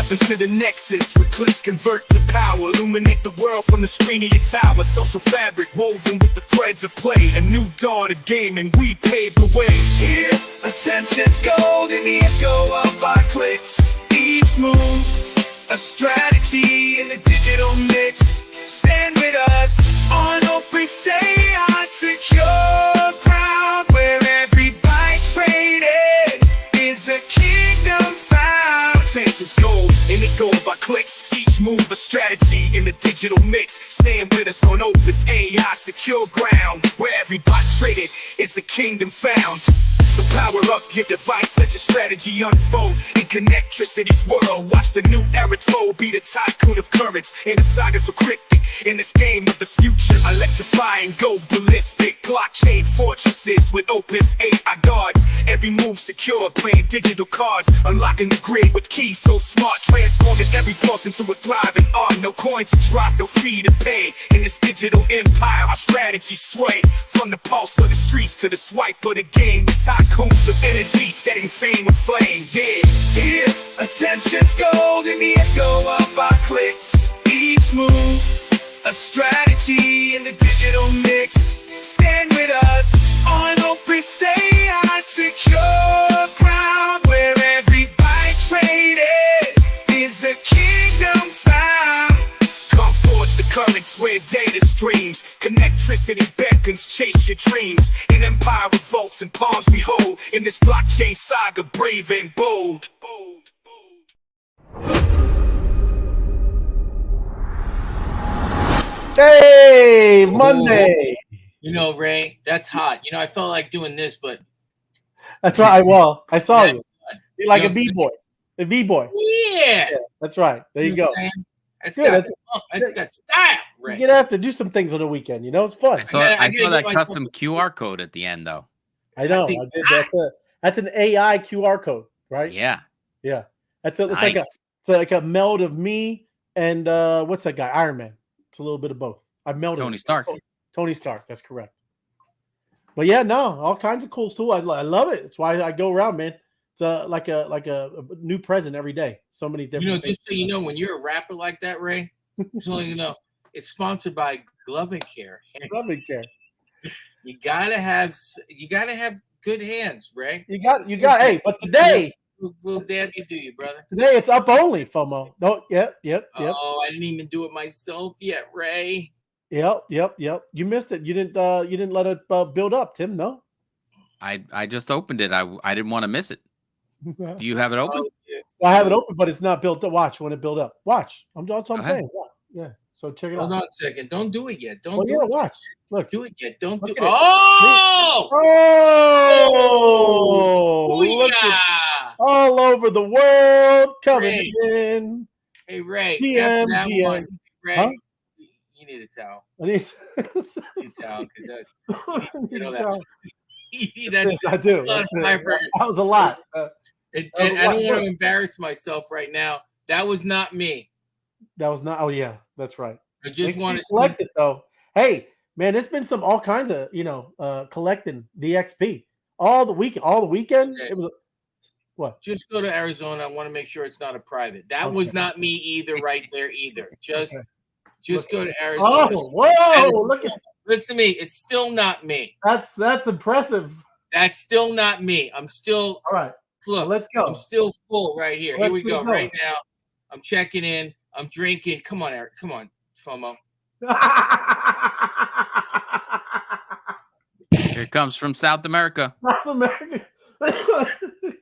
evolve into the nexus. With clicks convert to power, illuminate the world from the screen of your tower. Social fabric woven with the threads of play. A new dawn of game and we pave the way. Here, attention's gold in the echo of our clicks. Each move, a strategy in the digital mix. Stand with us on open say our secure ground, where every byte traded is a kingdom found. Faces gold in the gold by clicks. Each move a strategy in the digital mix. Stand with us on Opus AI secure ground, where every byte traded is a kingdom found. So power up your device, let your strategy unfold. In Connectricity's world, watch the new era toll. Be the tycoon of currents in the saga so cryptic. In this game of the future, electrify and go ballistic. Blockchain fortresses with Opus AI guards. Every move secure, playing digital cards. Unlocking the grid with keys so smart. Transforming every pulse into a thriving art. No coin to drop, no fee to pay. In this digital empire, our strategy sway. From the pulse of the streets to the swipe of the game. With tycoons of energy, setting fame aflame. Yeah, here, attention's gold in the echo of our clicks. Each move, a strategy in the digital mix. Stand with us on open say our secure ground, where every byte traded is a kingdom found. Come forge the currents where data streams. Connectricity beckons, chase your dreams. An empire revolts and palms behold. In this blockchain saga, brave and bold. Hey, Monday. You know, Ray, that's hot. You know, I felt like doing this, but That's right. Well, I saw you. You're like a B-boy. A B-boy. Yeah. That's right. There you go. That's Good, got style, Ray. You get after do some things on the weekend. You know, it's fun. I saw that custom QR code at the end, though. I know. I did. That's an AI QR code, right? Yeah. Yeah. It's Nice. like a meld of me and what's that guy? Iron Man. It's a little bit of both. I melded Tony Stark. Tony Stark. That's correct. But yeah, no, all kinds of cool too. I love it. It's why I go around, man. It's like a new present every day. So many different. You know, things. just so you know, when you're a rapper like that, Ray, so you know, it's sponsored by Glove and Care. Glove and Care. You gotta have good hands, Ray. You got. Hey, but today, little daddy do you, brother. Today it's up only, FOMO. No, yep. Oh, I didn't even do it myself yet, Ray. Yep. You missed it. You didn't let it build up, Tim. No. I just opened it. I didn't want to miss it. Do you have it open? Yeah. Well, I have it open, but it's not built up. Watch when it build up. Watch. That's what I'm saying. Yeah. So check it out. Hold on a second. Don't do it yet. Don't do it. Watch. Look. Do it yet. Don't do it. Oh! Look all over the world coming in. Hey, Ray. GM. Ray, huh? you need a towel. I need a towel because you know that. I do. That was a lot. And I don't want to embarrass myself right now. That was not me. That was not. Oh yeah, that's right. I just want to collect it though. Hey, man, it's been some all kinds of collecting the XP all the weekend. Okay. It was what? Just go to Arizona. I want to make sure it's not a private. That was not me either. Right there either. Just go to Arizona. Oh, whoa! Look at. Listen to me. It's still not me. That's impressive. That's still not me. I'm still all right. Look, let's go. I'm still full right here. Here we go. Right now, I'm checking in. I'm drinking. Come on, Eric. Come on, FOMO. Here it comes from South America. South America.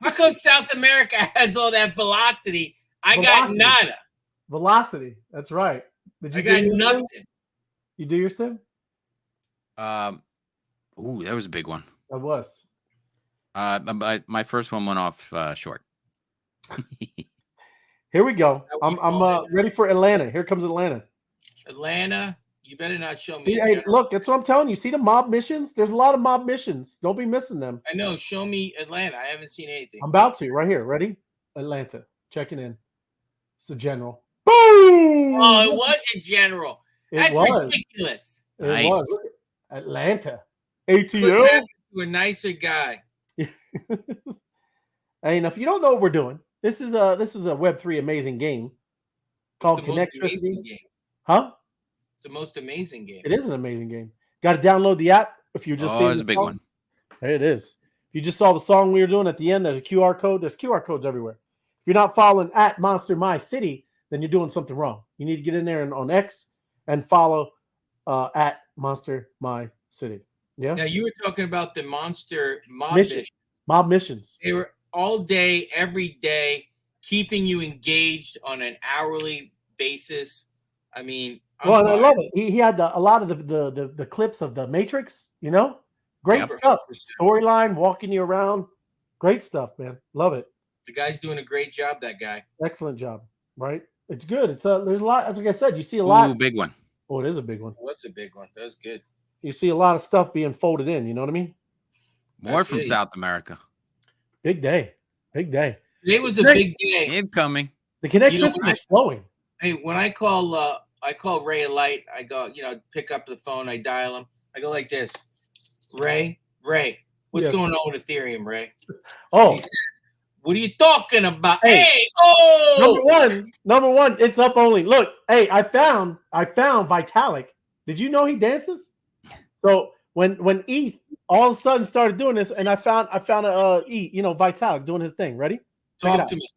How come South America has all that velocity? I got nada. Velocity. That's right. Did you? I got nothing. You do your stim? Ooh, that was a big one. That was. My first one went off short. Here we go. I'm ready for Atlanta. Here comes Atlanta. Atlanta, you better not show me. See, hey, look, that's what I'm telling you. See the mob missions? There's a lot of mob missions. Don't be missing them. I know. Show me Atlanta. I haven't seen anything. I'm about to. Right here. Ready? Atlanta. Checking in. It's a general. Boom! Oh, it was a general. That's ridiculous. It was. Atlanta. ATL. To a nicer guy. And if you don't know what we're doing, This is a Web3 amazing game called It's the most amazing Connectricity. game. Huh? It's the most amazing game. It is an amazing game. Got to download the app if you're just Oh, seeing it's the a big song. one. There it is. If you just saw the song we were doing at the end, there's a QR code. There's QR codes everywhere. If you're not following at Monster My City, then you're doing something wrong. You need to get in there and on X and follow at Monster My City. Yeah. Now you were talking about the monster mob Mission. mission. Mob missions. They were all day, every day, keeping you engaged on an hourly basis. I mean, I love it. He had a lot of the clips of the Matrix. You know, great Yep. stuff. Storyline, walking you around. Great stuff, man. Love it. The guy's doing a great job. That guy. Excellent job. Right? It's good. It's there's a lot. As like I said, you see a lot. Ooh, big one. Oh, it is a big one. What's a big one? That was good. You see a lot of stuff being folded in. You know what I mean? More from it. South America. Big day. Big day. Today was a big day. Incoming. The connectivity is flowing. Hey, when I call Ray a light, I go, pick up the phone, I dial him. I go like this. Ray, what's Yeah. going on with Ethereum, Ray? Oh, He says, what are you talking about? Hey. Hey, number one, it's up only. Look, hey, I found Vitalik. Did you know he dances? So when ETH all of a sudden started doing this, and I found Vitalik doing his thing. Ready? Check it talk out. to me.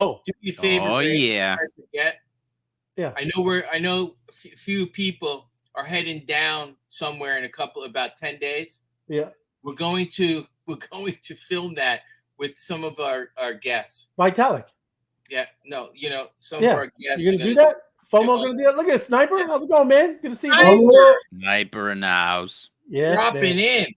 Oh, Do me a favor. Oh, Ray, yeah. before I forget. Yeah. I know few people are heading down somewhere in about 10 days. yeah. We're going to film that with some of our guests. Vitalik. Yeah, no, some Yeah. of our guests. You gonna do that? FOMO gonna do that? Look at Sniper. Yeah. How's it going, man? Good to see you. Sniper. Sniper in the house. Yes, Dropping man. in.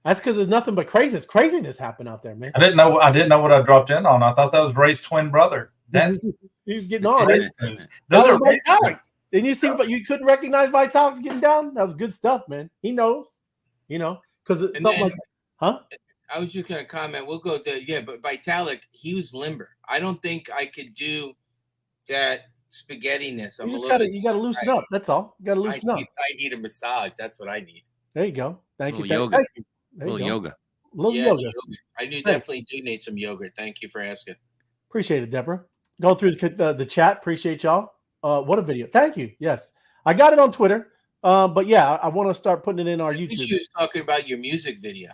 That's because there's nothing but craziness happen out there, man. I didn't know what I dropped in on. I thought that was Ray's twin brother. That's He's getting on. great Those news. Those are are great Vitalik. news. Didn't you see? But you couldn't recognize Vitalik getting down. That was good stuff, man. He knows, because it's And something then- like, huh? I was just gonna comment. We'll go to but Vitalik, he was limber. I don't think I could do that spaghetti-ness. You just gotta loosen up. That's all. You gotta loosen up. I need a massage. That's what I need. There you go. Thank you. Little yoga. Thank you. There Little you go. yoga. Little Yes, yoga. yogurt. I Thanks. definitely do need some yogurt. Thank you for asking. Appreciate it, Deborah. Go through the chat. Appreciate y'all. What a video. Thank you. Yes, I got it on Twitter. But yeah, I want to start putting it in our I think YouTube. she was talking about your music video.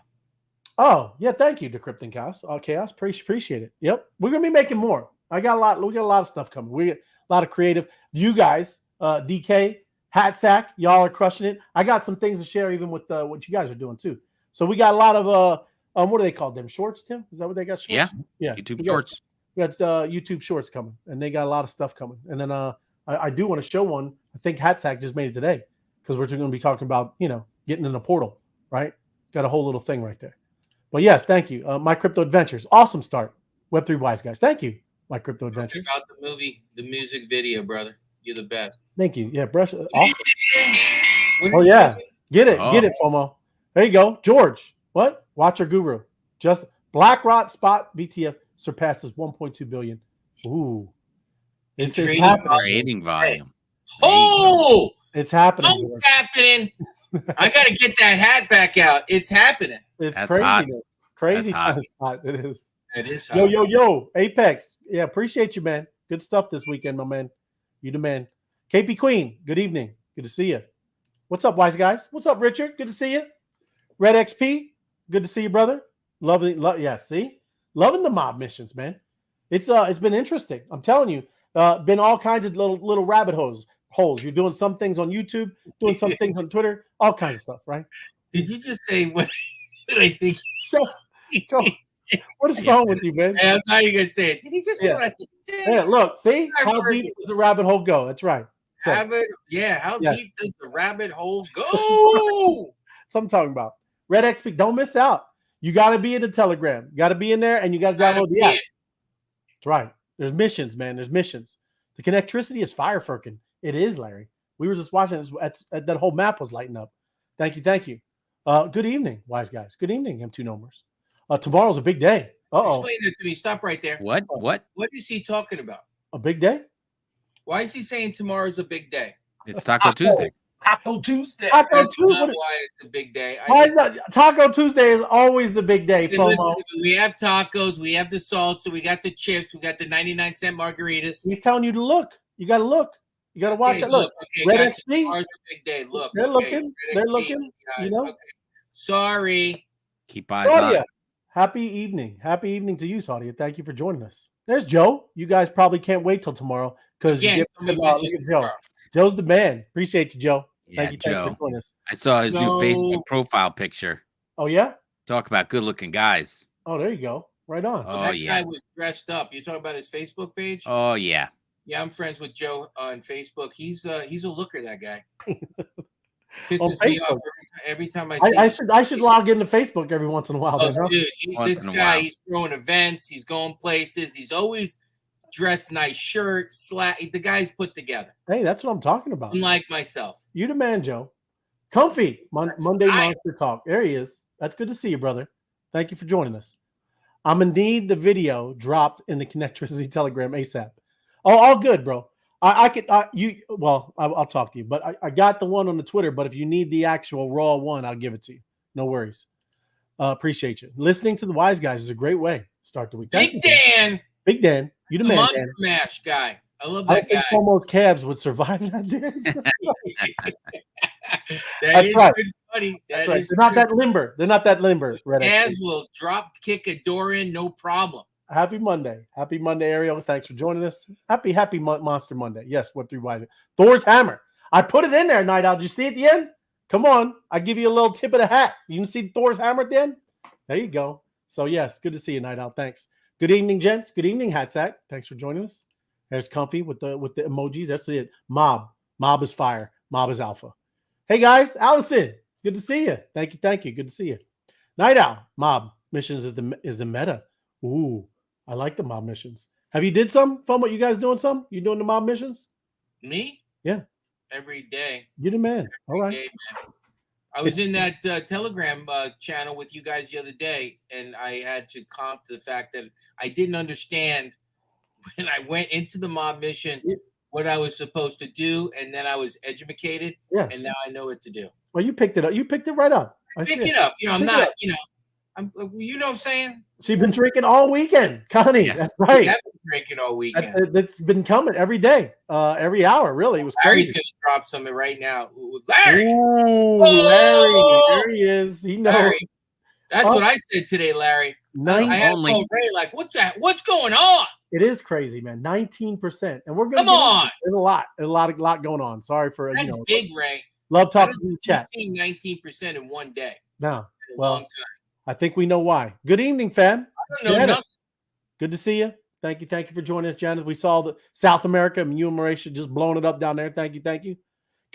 Oh yeah, thank you, Decrypting Chaos. Chaos, appreciate it. Yep, we're gonna be making more. We got a lot of stuff coming. We got a lot of creative. You guys, DK, Hat Sack, y'all are crushing it. I got some things to share even with what you guys are doing too. So we got a lot of what do they call them? Shorts, Tim? Is that what they got? Shorts? Yeah. YouTube Shorts. We got YouTube Shorts coming, and they got a lot of stuff coming. And then I do want to show one. I think Hat Sack just made it today because we're going to be talking about getting in the portal, right? Got a whole little thing right there. But yes, thank you. My Crypto Adventures, awesome start. Web3 Wise Guys, thank you. My Crypto Adventures. Check out the music video, brother. You're the best. Thank you. Yeah, brush. Awesome. What Oh did you yeah, say? get it, Oh. get it, FOMO. There you go, George. What? Watcher Guru. Just BlackRock spot BTF surpasses 1.2 billion. Ooh, it's trading happening. Trading volume. Oh, It's happening. something's George. happening. I got to get that hat back out. It's happening. It's That's crazy. hot. Crazy That's hot. time. It's hot. It is. It is. Yo, Apex. Yeah, appreciate you, man. Good stuff this weekend, my man. You the man. KP Queen, good evening. Good to see you. What's up, wise guys? What's up, Richard? Good to see you. Red XP, good to see you, brother. Yeah, see? Loving the mob missions, man. It's been interesting. I'm telling you. Been all kinds of little rabbit holes. You're doing some things on YouTube, doing some things on Twitter, all kinds of stuff, right? Did you just say what I think? So, what is wrong with you, man? I thought you were going to say it. Did he just say Yeah. what I think? he said? Yeah, look, see? I've How heard deep it. does the rabbit hole go? That's right. So, How Yes. deep does the rabbit hole go? that's what I'm talking about. Red XP, don't miss out. You got to be in the Telegram. You got to be in there, and you got to download the app. That's right. There's missions, man. There's missions. The connectricity is fire firkin. It is, Larry. We were just watching this. That whole map was lighting up. Thank you, thank you. Good evening, wise guys. Good evening, M2 Nomers. Tomorrow's a big day. Explain that to me. Stop right there. What? What? What is he talking about? A big day? Why is he saying tomorrow's a big day? It's Taco Tuesday. Taco Tuesday. Taco That's Tuesday. not why it's a big day. Why is that? Taco Tuesday is always the big day, Hey, FOMO. listen, we have tacos, we have the salsa, we got the chips, we got the 99-cent margaritas. He's telling you to look. You got to look. You got to watch Okay, it. Look. okay, Red gotcha. XP. Tomorrow's a big day. Look, They're okay, looking. Red They're XP, looking. guys, You know. okay. Sorry. Keep eyes Saudia, on. happy evening. Happy evening to you, Saudia. Thank you for joining us. There's Joe. You guys probably can't wait till tomorrow because Again, somebody mentioned look at it Joe. tomorrow. Joe's the man. Appreciate you, Joe. Yeah, Thank you Joe. for joining us. I saw his new No. Facebook profile picture. Oh yeah. Talk about good-looking guys. Oh, there you go. Right on. Oh That yeah. guy was dressed up. You talking about his Facebook page? Oh yeah. Yeah, I'm friends with Joe on Facebook. He's a looker, that guy. On Pisses me Facebook? off every time I see him. I should log into Facebook every once in a while. Oh, then, huh? dude, Once this in a guy, while. he's throwing events. He's going places. He's always dressed nice shirt, the guy's put together. Hey, that's what I'm talking about. Unlike myself. You the man, Joe. Comfy Monday Monster Talk. There he is. That's good to see you, brother. Thank you for joining us. I'm gonna need the video dropped in the Connectricity Telegram ASAP. Oh, all good, bro. I'll talk to you, but I got the one on the Twitter. But if you need the actual raw one, I'll give it to you. No worries. Appreciate you. Listening to the wise guys is a great way to start the week. Thank Big you, Dan, Big Dan, you the the man, Monster Dan. Mash guy. I love I that think guy. almost Cavs would survive that dance. That is right. good, buddy. That's That right. is They're not good. that limber. They're not that limber. Red Cavs XP. will drop kick a door in, no problem. Happy Monday. Happy Monday, Ariel. Thanks for joining us. Happy Monster Monday. Yes, what 3 wise. Thor's hammer. I put it in there, Night Owl. Did you see it at the end? Come on. I give you a little tip of the hat. You can see Thor's hammer at the end? There you go. So, yes, good to see you, Night Owl. Thanks. Good evening, gents. Good evening, Hatsack. Thanks for joining us. There's Comfy with the emojis. That's it. Mob. Mob is fire. Mob is alpha. Hey, guys. Allison. Good to see you. Thank you. Thank you. Good to see you. Night Owl. Mob missions is the meta. Ooh. I like the mob missions. Have you did some? FOMO, you guys doing some? You doing the mob missions? Me? Yeah. Every day. You're the man. All right. Day, man. I was in that Telegram channel with you guys the other day, and I had to comp to the fact that I didn't understand when I went into the mob mission what I was supposed to do, and then I was educated, and now I know what to do. Well, you picked it up. You picked it right up. Pick it up. You know, I'm not, you know, you know what I'm saying? She's been drinking all weekend, Connie. Yes. That's right. I've been drinking all weekend. That's been coming every day, every hour. Really, it was Larry's crazy. going to drop something right now. Larry! Ooh, Oh! Larry, there he is. He knows. Larry. That's what I said today, Larry. I had to call Ray like, what's going on? It is crazy, man. 19%, and we're going. Come on. There's a lot going on. Sorry for That's big, Ray. Love talking in the chat. 19% in one day. No, In a long time. I think we know why. Good evening, fam. I don't know Janet, nothing. good to see you. Thank you for joining us, Janet. We saw the South America and you and Mauritia just blowing it up down there. Thank you.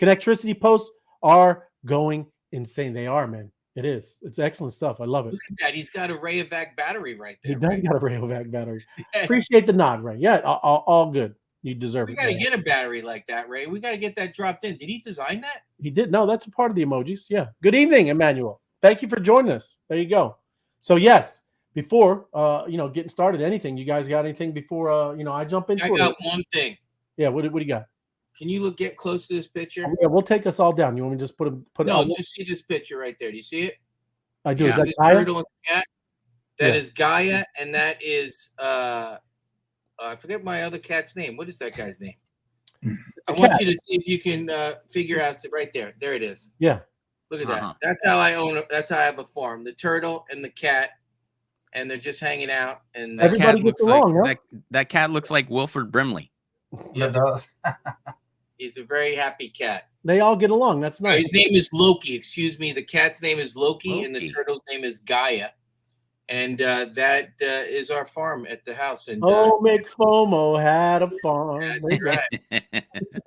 Connectricity posts are going insane. They are, man. It is. It's excellent stuff. I love it. Look at that. He's got a Rayovac battery right He there. does Ray. got a Rayovac battery. Appreciate the nod, Ray. Yeah, all good. You deserve We it. got to man. get a battery like that, Ray. We got to get that dropped in. Did he design that? He did. No, that's a part of the emojis. Yeah. Good evening, Emmanuel. Thank you for joining us. There you go. So yes, before getting started, anything you guys got anything before I jump into I it? got one thing. Yeah. What do you got? Can you get close to this picture? Yeah, we'll take us all down. You want me to just put No, it? just see this picture right there. Do you see it? I do. Yeah. Is that The Gaia? turtle and the cat. That Yeah. is Gaia, and that is I forget my other cat's name. What is that guy's name? I want you to see if you can figure out right there. There it is. Yeah. Look at that. That's how I own it. That's how I have a farm. The turtle and the cat, and they're just hanging out. And Everybody gets along, huh? That cat looks like Wilford Brimley. It does. he's a very happy cat. They all get along. That's nice. His name is Loki. Excuse me. The cat's name is Loki. And the Loki. turtle's name is Gaia. And that is our farm at the house. And Oh, make FOMO had a farm. that's right.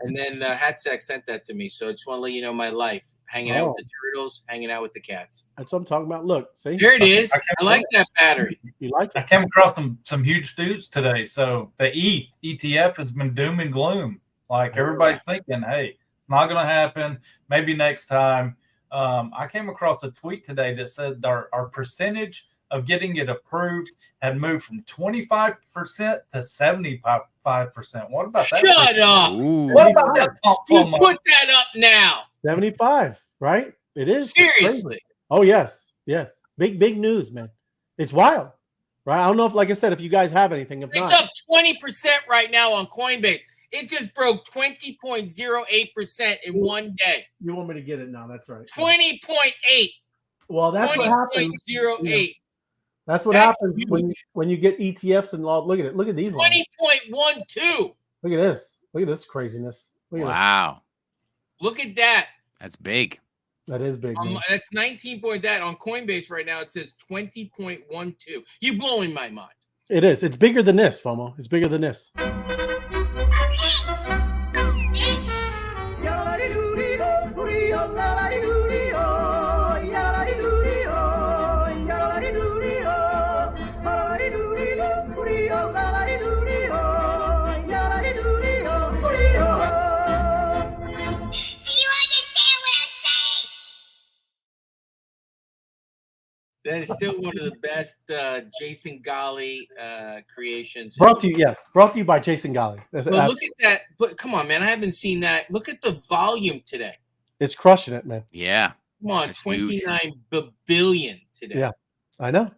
And then Hatsek sent that to me. So I just want to let you know my life. Hanging out with the turtles, hanging out with the cats. That's what I'm talking about. Look, see? There it is. I like that battery. You like it? I came across some huge news today. So the ETF has been doom and gloom. Like everybody's thinking, hey, it's not going to happen. Maybe next time. I came across a tweet today that said our percentage of getting it approved had moved from 25% to 75%. What about that? Shut up. Ooh. What about that? You put that up now. 75, right? It is. Seriously. Oh, yes. Yes. Big news, man. It's wild, right? I don't know if, like I said, if you guys have anything. If It's not, up 20% right now on Coinbase. It just broke 20.08% in one day. you want me to get it now. That's right. 20.8. Well, that's what happens. 20.08. That's what happens when you get ETFs and all. Look at it. Look at these lines. 20.12. Look at this. Look at this craziness. Look at Wow. Look at that. That's big. that is big. Man. That's 19 point that on Coinbase right now. It says 20.12. You blowing my mind. It is. It's bigger than this, FOMO. It's bigger than this. That is still one of the best Jason Golly creations. Brought to you by Jason Golly. But look at that. But come on, man. I haven't seen that. Look at the volume today. It's crushing it, man. Yeah. Come on, That's 29 billion today. Yeah. I know.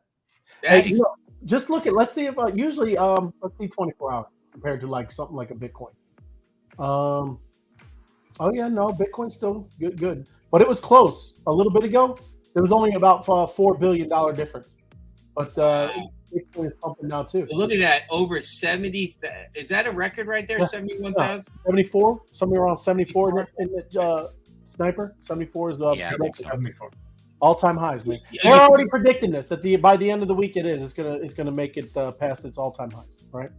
That Hey, is, just look at. Let's see if usually let's see 24 hours compared to like something like a Bitcoin. Oh yeah, no, Bitcoin's still good, but it was close a little bit ago. There was only about $4 billion difference, but Bitcoin is pumping now too. look at that. Over 70. Is that a record right there? Yeah. 71,000. 74, somewhere around 74 in the sniper. 74 is the Yeah, I think so. all-time highs, man. Yeah, They're already predicting this by the end of the week. It's gonna make it past its all-time highs, right?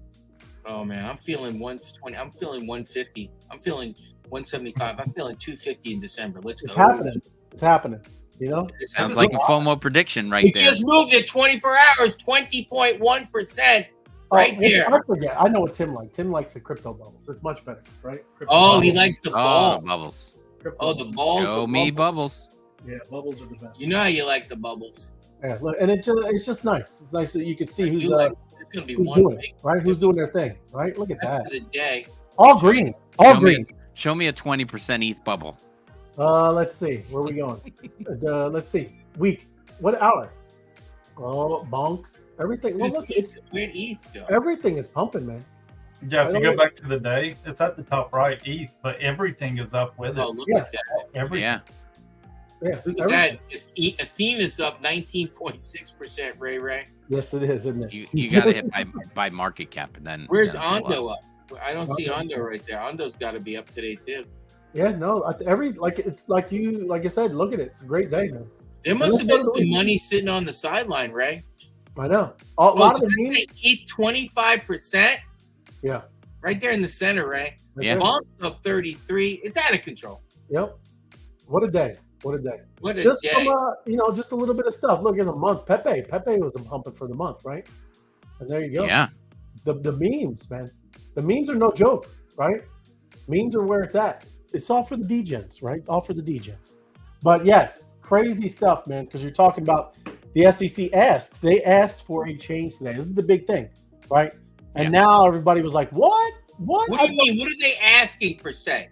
Oh man, I'm feeling 120. I'm feeling 150. I'm feeling 175. I'm feeling 250 in December. Let's go. It's happening. It's happening. You know, Sounds like a FOMO prediction right It there. just moved at 24 hours, 20.1% right there. I forget. I know what Tim likes. Tim likes the crypto bubbles. It's much better, right? Crypto Oh, bubbles. he likes the Oh, ball. the bubbles. Crypto Oh, the balls. Show the me bubbles. bubbles. Yeah, bubbles are the best. You know how you like the bubbles. Yeah, look, and it's just nice. It's nice that you can see It's who's gonna be who's one doing big it, right? Who's doing their thing, right? Look at rest that. of the day. All green. All green. Show me a 20% ETH bubble. Let's see. Where are we going? Let's see. Week. What hour? Oh, bonk. Everything. Well, look, Where'd ETH go? everything is pumping, man. Yeah, if you go back to the day, it's at the top right, ETH, but everything is up with it. Oh, look Yeah. at that. Everything. Yeah. Yeah. Look at that. Athena's up 19.6%, Ray. Yes, it is, isn't it? You got to hit by market cap. And then Where's then it'll go Ondo up? I don't see Ondo right there. Ondo's got to be up today, too. Yeah, no. It's like I said. Look at it. It's a great day, man. There must have been some money sitting on the sideline, Ray. I know. A lot of the memes. ETH 25%. Yeah. Right there in the center, Ray. Yeah. Bomb's up 33. It's out of control. Yep. What a day. What a day. What a Just day. from just a little bit of stuff. Look, it's a month. Pepe was the pumping for the month, right? And there you go. Yeah. The memes, man. The memes are no joke, right? Memes are where it's at. It's all for the degens, right? All for the degens. But yes, crazy stuff, man. Because you're talking about the SEC asks. They asked for a change today. This is the big thing, right? And now everybody was like, "What? What? What do you mean? What are they asking per se?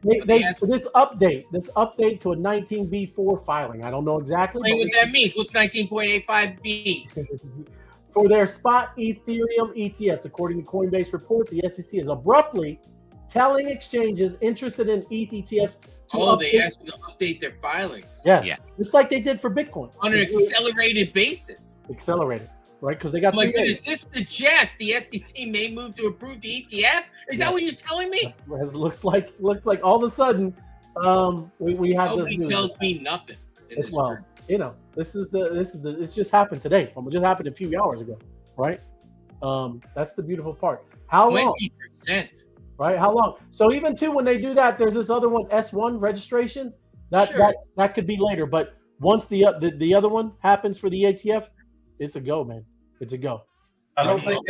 So this update to a 19B4 filing. I don't know exactly. Explain what that means. What's 19.85B? For their spot Ethereum ETFs, according to Coinbase report, the SEC is abruptly telling exchanges interested in ETH ETFs to They asked them to update their filings. Yes, Yeah. just like they did for Bitcoin On an accelerated basis. Accelerated, right? Because they got. Like, does this suggest the SEC may move to approve the ETF? Is that what you're telling me? Looks like all of a sudden, we have Nobody this. tells me nothing. In this group. This just happened today. It just happened a few hours ago, right? That's the beautiful part. How long? 20%. right? How long? So even too, when they do that, there's this other one, S1 registration. That could be later, but once the other one happens for the ATF, it's a go, man. It's a go. I don't think.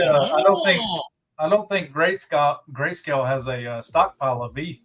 I don't think Grayscale has a stockpile of ETH,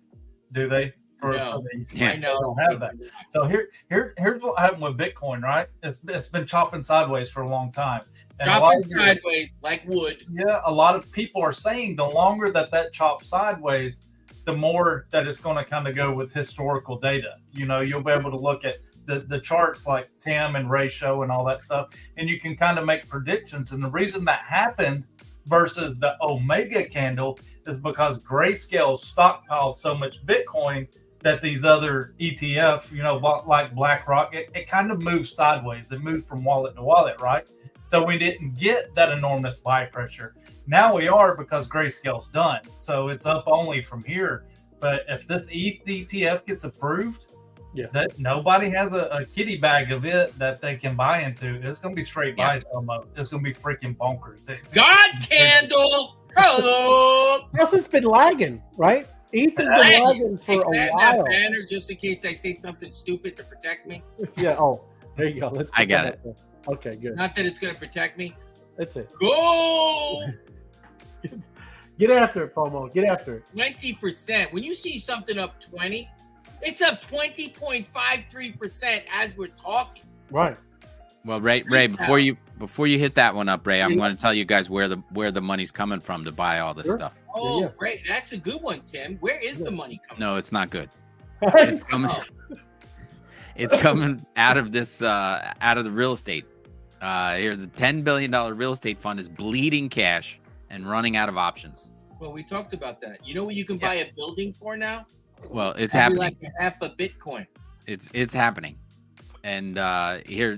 do they? No, Yeah. I know. They don't have that. So here's what happened with Bitcoin, right? It's been chopping sideways for a long time. And Chopping sideways like wood. Yeah, a lot of people are saying the longer that chops sideways, the more that it's going to kind of go with historical data. You'll be able to look at the charts like TIM and ratio and all that stuff, and you can kind of make predictions. And the reason that happened versus the Omega candle is because Grayscale stockpiled so much Bitcoin that these other ETF, like BlackRock, it kind of moved sideways. It moved from wallet to wallet, right? So we didn't get that enormous buy pressure. Now we are, because Grayscale's done. So it's up only from here. But if this ETH ETF gets approved, that nobody has a kitty bag of it that they can buy into, it's going to be straight buy mode. It's going to be freaking bonkers. God candle. Hello. Plus, it's been lagging, right? ETH has been lagging for a while. That banner just in case I say something stupid to protect me. Yeah. Oh, there you go. I got it. Okay, good. Not that it's going to protect me. That's it. Go. Get after it, FOMO. Get after it. 20%. When you see something up 20, it's up 20.53% as we're talking. Right. Well, Ray, before you hit that one up, Ray, I'm going to tell you guys where the money's coming from to buy all this stuff. Oh, great. That's a good one, Tim. Where is the money coming No, it's not good. It's coming. It's coming out of this, out of the real estate. Here's a $10 billion real estate fund is bleeding cash and running out of options. Well, we talked about that. You know what you can buy a building for now? Well, it's happening. Like half a Bitcoin. It's happening. And here's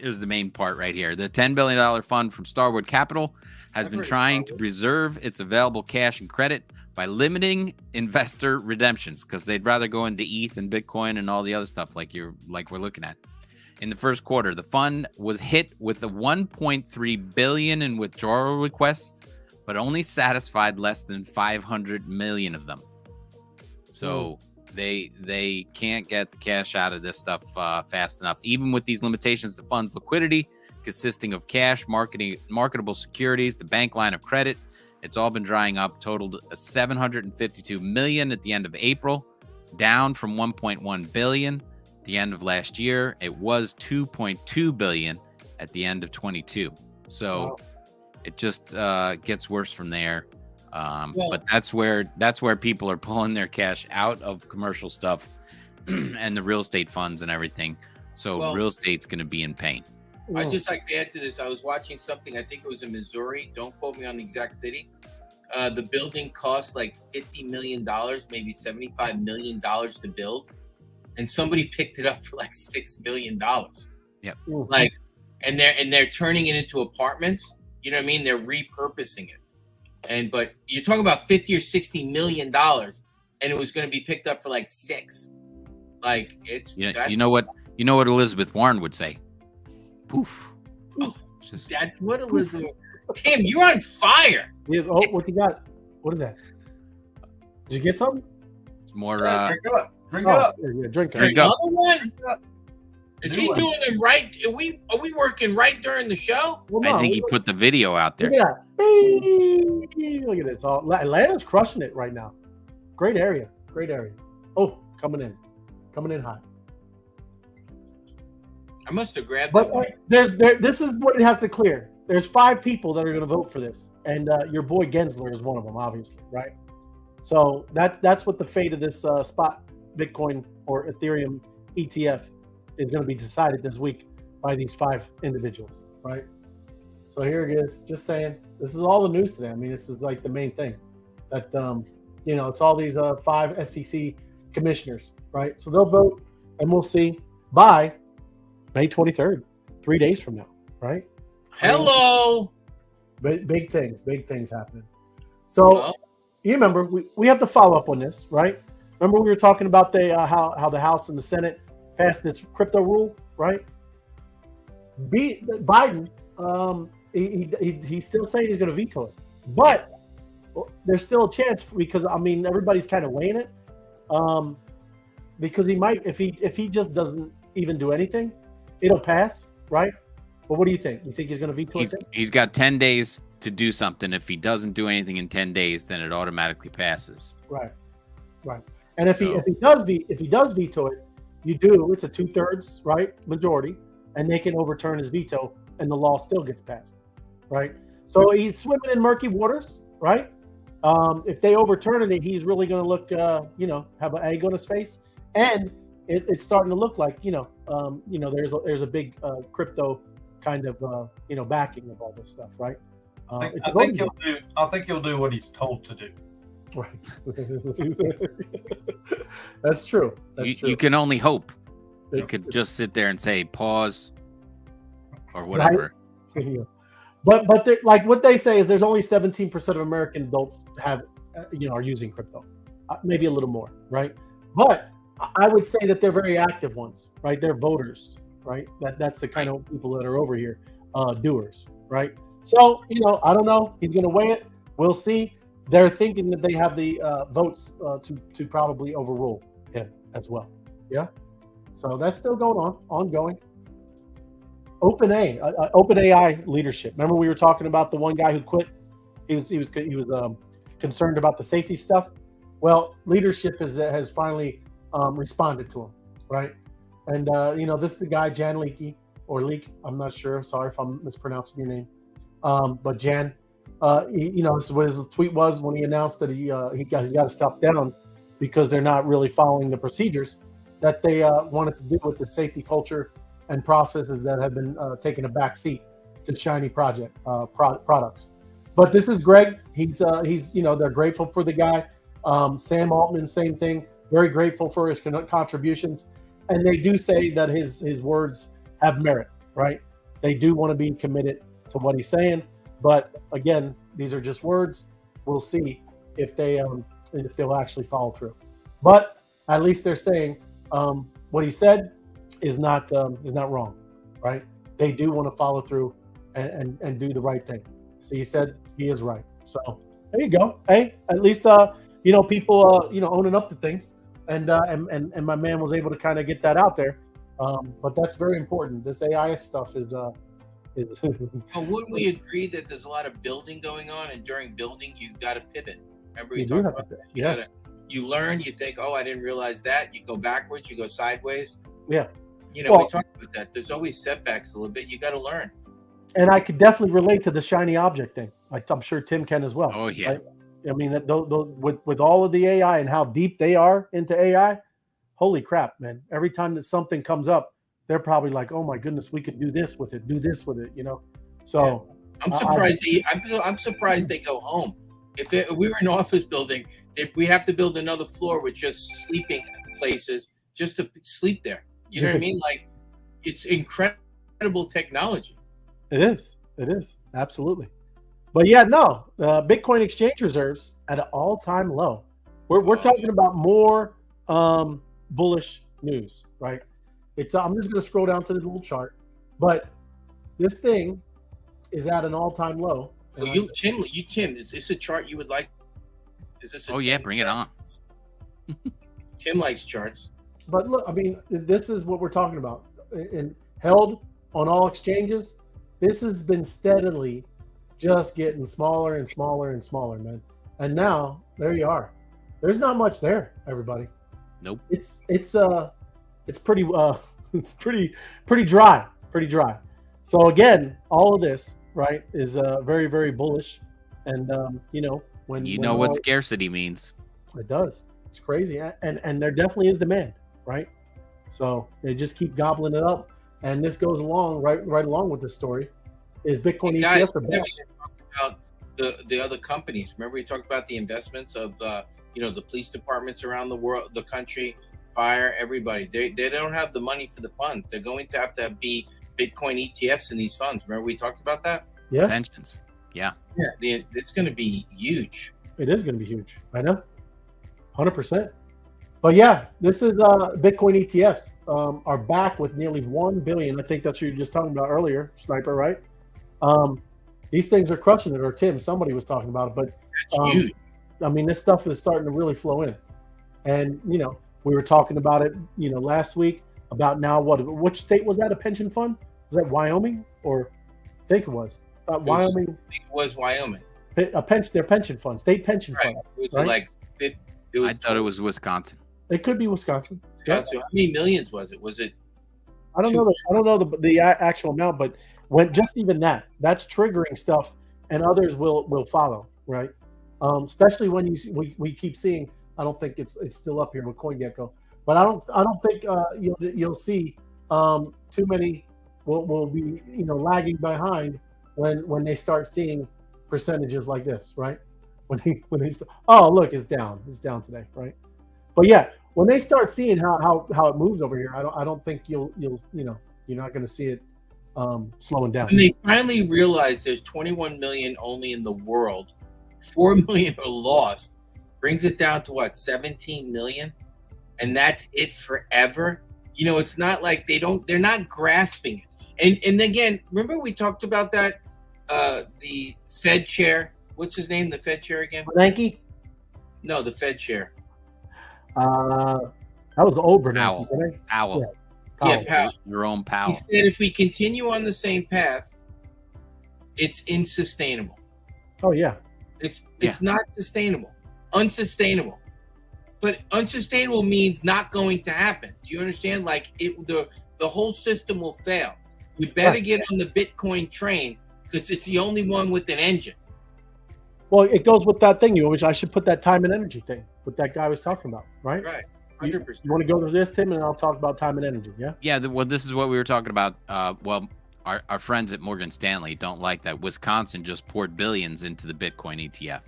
the main part right here. The $10 billion fund from Starwood Capital has been trying to preserve its available cash and credit by limiting investor redemptions, because they'd rather go into ETH and Bitcoin and all the other stuff like we're looking at. In the first quarter, the fund was hit with a $1.3 billion in withdrawal requests, but only satisfied less than 500 million of them. So they can't get the cash out of this stuff fast enough. Even with these limitations, the fund's liquidity, consisting of cash, marketable securities, the bank line of credit, it's all been drying up. Totaled 752 million at the end of April, down from 1.1 billion at the end of last year. It was 2.2 billion at the end of 22. So it just gets worse from there. But that's where people are pulling their cash out of commercial stuff and the real estate funds and everything. So real estate's going to be in pain. I just like to add to this. I was watching something. I think it was in Missouri. Don't quote me on the exact city. The building cost like $50 million, maybe $75 million to build, and somebody picked it up for like $6 million. Yep. Like, and they're turning it into apartments. You know what I mean? They're repurposing it. But you're talking about $50 or $60 million, and it was going to be picked up for like $6 million. Like it's you know what Elizabeth Warren would say. Poof. That's what Elizabeth. Tim, you're on fire. Oh, what you got? What is that? Did you get something? It's more. Drink up. Yeah, drink up. Another one? Is he doing them right? Are we working right during the show? Well, no, I think he put the video out there. Look at that. Look at this. Atlanta's crushing it right now. Great area. Oh, coming in hot. I must have grabbed but that. This is what it has to clear. There's 5 people that are going to vote for this, and your boy Gensler is one of them, obviously, right? So that's what the fate of this spot Bitcoin or Ethereum ETF is going to be decided this week by these 5 individuals, right? So here it is. Just saying, this is all the news today. I mean, this is like the main thing that it's all these 5 SEC commissioners, right? So they'll vote, and we'll see by May 23rd, 3 days from now, right? Hello. Big things happening. So you remember we have to follow up on this, right? Remember we were talking about the how the House and the Senate passed this crypto rule, right? Biden, he's still saying he's going to veto it, but there's still a chance because I mean everybody's kind of weighing it, because he might if he just doesn't even do anything, it'll pass, right? But what do you think? You think he's going to veto it? He's got 10 days to do something. If he doesn't do anything in 10 days, then it automatically passes. Right. And if he does veto it, it's a 2/3 right majority, and they can overturn his veto, and the law still gets passed, right? So he's swimming in murky waters, right? If they overturn it, he's really going to look, have an egg on his face, and it's starting to look like, there's a big crypto kind of, backing of all this stuff, right? I think he'll do what he's told to do. Right. That's true. That's true. You can only hope. You could just sit there and say pause or whatever. Right? But like what they say is there's only 17% of American adults are using crypto, maybe a little more, right? But I would say that they're very active ones, right? They're voters, right? That's the kind of people that are over here, doers, right? So I don't know. He's going to weigh it. We'll see. They're thinking that they have the votes to probably overrule him as well. Yeah. So that's still ongoing. OpenAI leadership. Remember we were talking about the one guy who quit. He was concerned about the safety stuff. Well, leadership has finally responded to him, right? And this is the guy Jan Leakey or Leak. I'm not sure. Sorry if I'm mispronouncing your name. But Jan, this is what his tweet was when he announced that he got to step down because they're not really following the procedures that they wanted to do with the safety culture and processes that have been taking a back seat to shiny products. But this is Greg. He's they're grateful for the guy. Sam Altman, same thing. Very grateful for his contributions, and they do say that his words have merit. Right? They do want to be committed to what he's saying, but again, these are just words. We'll see if they'll actually follow through. But at least they're saying what he said is not wrong, right? They do want to follow through and do the right thing. So he said he is right. So there you go. Hey, at least people owning up to things, and my man was able to kind of get that out there. But that's very important. This AI stuff is. Wouldn't we agree that there's a lot of building going on, and during building you got to pivot? Remember you talked about that. You learn. You think, oh, I didn't realize that. You go backwards. You go sideways. Yeah. We talked about that. There's always setbacks a little bit. You got to learn. And I could definitely relate to the shiny object thing. I'm sure Tim can as well. Oh yeah. Right? I mean, with all of the AI and how deep they are into AI, holy crap, man! Every time that something comes up, they're probably like, "Oh my goodness, we could do this with it, So I'm surprised. I'm surprised they go home. If we were an office building, we have to build another floor with just sleeping places just to sleep there. You know what I mean? Like, it's incredible technology. It is absolutely. But yeah, no, Bitcoin exchange reserves at an all-time low. We're talking about more bullish news, right? I'm just going to scroll down to the little chart, but this thing is at an all-time low. Tim, is this a chart you would like? Is this? Bring it on. Tim likes charts. But look, I mean, this is what we're talking about. And held on all exchanges, this has been steadily just getting smaller and smaller and smaller, man. And now there you are. There's not much there, everybody. Nope. It's pretty pretty dry. So again, all of this, right, is very, very bullish. And when what scarcity means. It does. It's crazy. And there definitely is demand, right? So they just keep gobbling it up. And this goes along right along with this story. Is Bitcoin ETFs are bad? About the other companies. Remember we talked about the investments of the police departments around the world, the country, fire, everybody. They don't have the money for the funds. They're going to have be Bitcoin ETFs in these funds. Remember we talked about that? Yeah. Pensions. Yeah. Yeah. It's going to be huge. It is going to be huge. I know. 100%. But yeah, this is Bitcoin ETFs are back with nearly 1 billion. I think that's what you were just talking about earlier, Sniper, right? these things are crushing it. Or Tim, somebody was talking about it, but That's huge. I mean, this stuff is starting to really flow in. And, you know, we were talking about it, you know, last week about now which state was that, a pension fund? Was that Wyoming? Or I think it was. Wyoming. I think it was Wyoming. Their pension fund, state pension Right. fund. It was right? like I thought it was Wisconsin. It could be Wisconsin. Yeah. So how many millions was it? Was it? I don't know. I don't know the actual amount, but when just even that's triggering stuff, and others will follow, right? Especially when we keep seeing. I don't think it's still up here with CoinGecko, but I don't think you'll see too many will be lagging behind when they start seeing percentages like this, right? When they look, it's down today, right? But yeah, when they start seeing how it moves over here, I don't think you're not going to see it slowing down. When they finally realize there's 21 million only in the world, 4 million are lost, brings it down to what, 17 million, and that's it forever. It's not like they're not grasping it. And again, remember we talked about that the Fed chair. What's his name? The Fed chair again? Bernanke? No, the Fed chair. That was the old Bernanke. Powell. Yeah, Powell. Jerome Powell. He said if we continue on the same path, it's insustainable. Oh yeah. It's not sustainable. Unsustainable. But unsustainable means not going to happen. Do you understand? Like the whole system will fail. You better get on the Bitcoin train because it's the only one with an engine. Well, it goes with that thing, which I should put that time and energy thing, what that guy was talking about, right? Right, 100%. You want to go to this, Tim, and I'll talk about time and energy, yeah? Yeah, well, this is what we were talking about. Our friends at Morgan Stanley don't like that Wisconsin just poured billions into the Bitcoin ETF.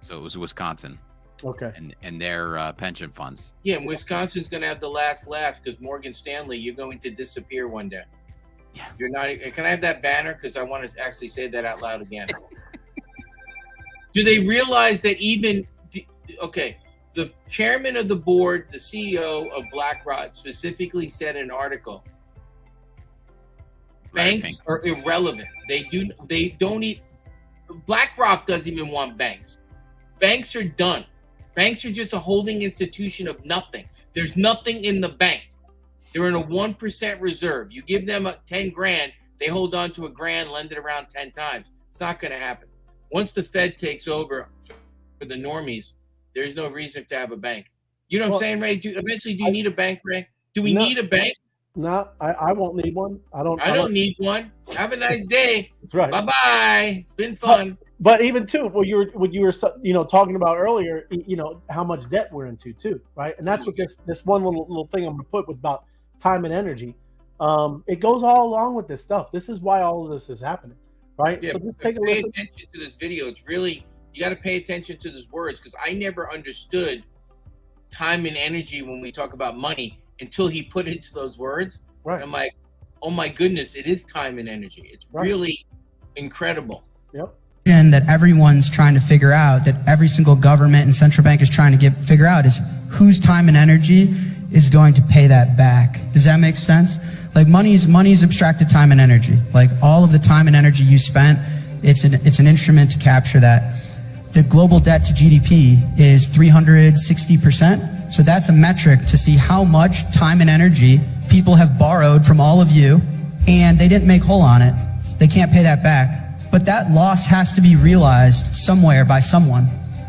So it was Wisconsin. Okay. And their pension funds. Yeah, and Wisconsin's going to have the last laugh because Morgan Stanley, you're going to disappear one day. Yeah. You're not. Can I have that banner? Because I want to actually say that out loud again. Do they realize that the chairman of the board, the CEO of BlackRock specifically said in an article, banks are irrelevant. They don't need, BlackRock doesn't even want banks. Banks are done. Banks are just a holding institution of nothing. There's nothing in the bank. They're in a 1% reserve. You give them 10 grand, they hold on to $1,000, lend it around 10 times. It's not going to happen. Once the Fed takes over for the normies, there's no reason to have a bank. You know what I'm saying, Ray? Do you need a bank, Ray? Do we need a bank? No, I won't need one. I don't need one. Have a nice day. That's right. Bye-bye. It's been fun. But even too, what you were talking about earlier, how much debt we're into too, right? And that's what this one little thing I'm gonna put with about time and energy. It goes all along with this stuff. This is why all of this is happening, right? Yeah, so just take a pay look. attention to this video. It's really, you got to pay attention to these words because I never understood time and energy when we talk about money until he put into those words. Right. And I'm like, oh my goodness, it is time and energy. It's really incredible. Yep. That everyone's trying to figure out, that every single government and central bank is trying to figure out, is whose time and energy is going to pay that back. Does that make sense? Like money's abstracted time and energy. Like all of the time and energy you spent, it's an instrument to capture that. The global debt to GDP is 360%. So that's a metric to see how much time and energy people have borrowed from all of you, and they didn't make whole on it. They can't pay that back. But that loss has to be realized somewhere by someone.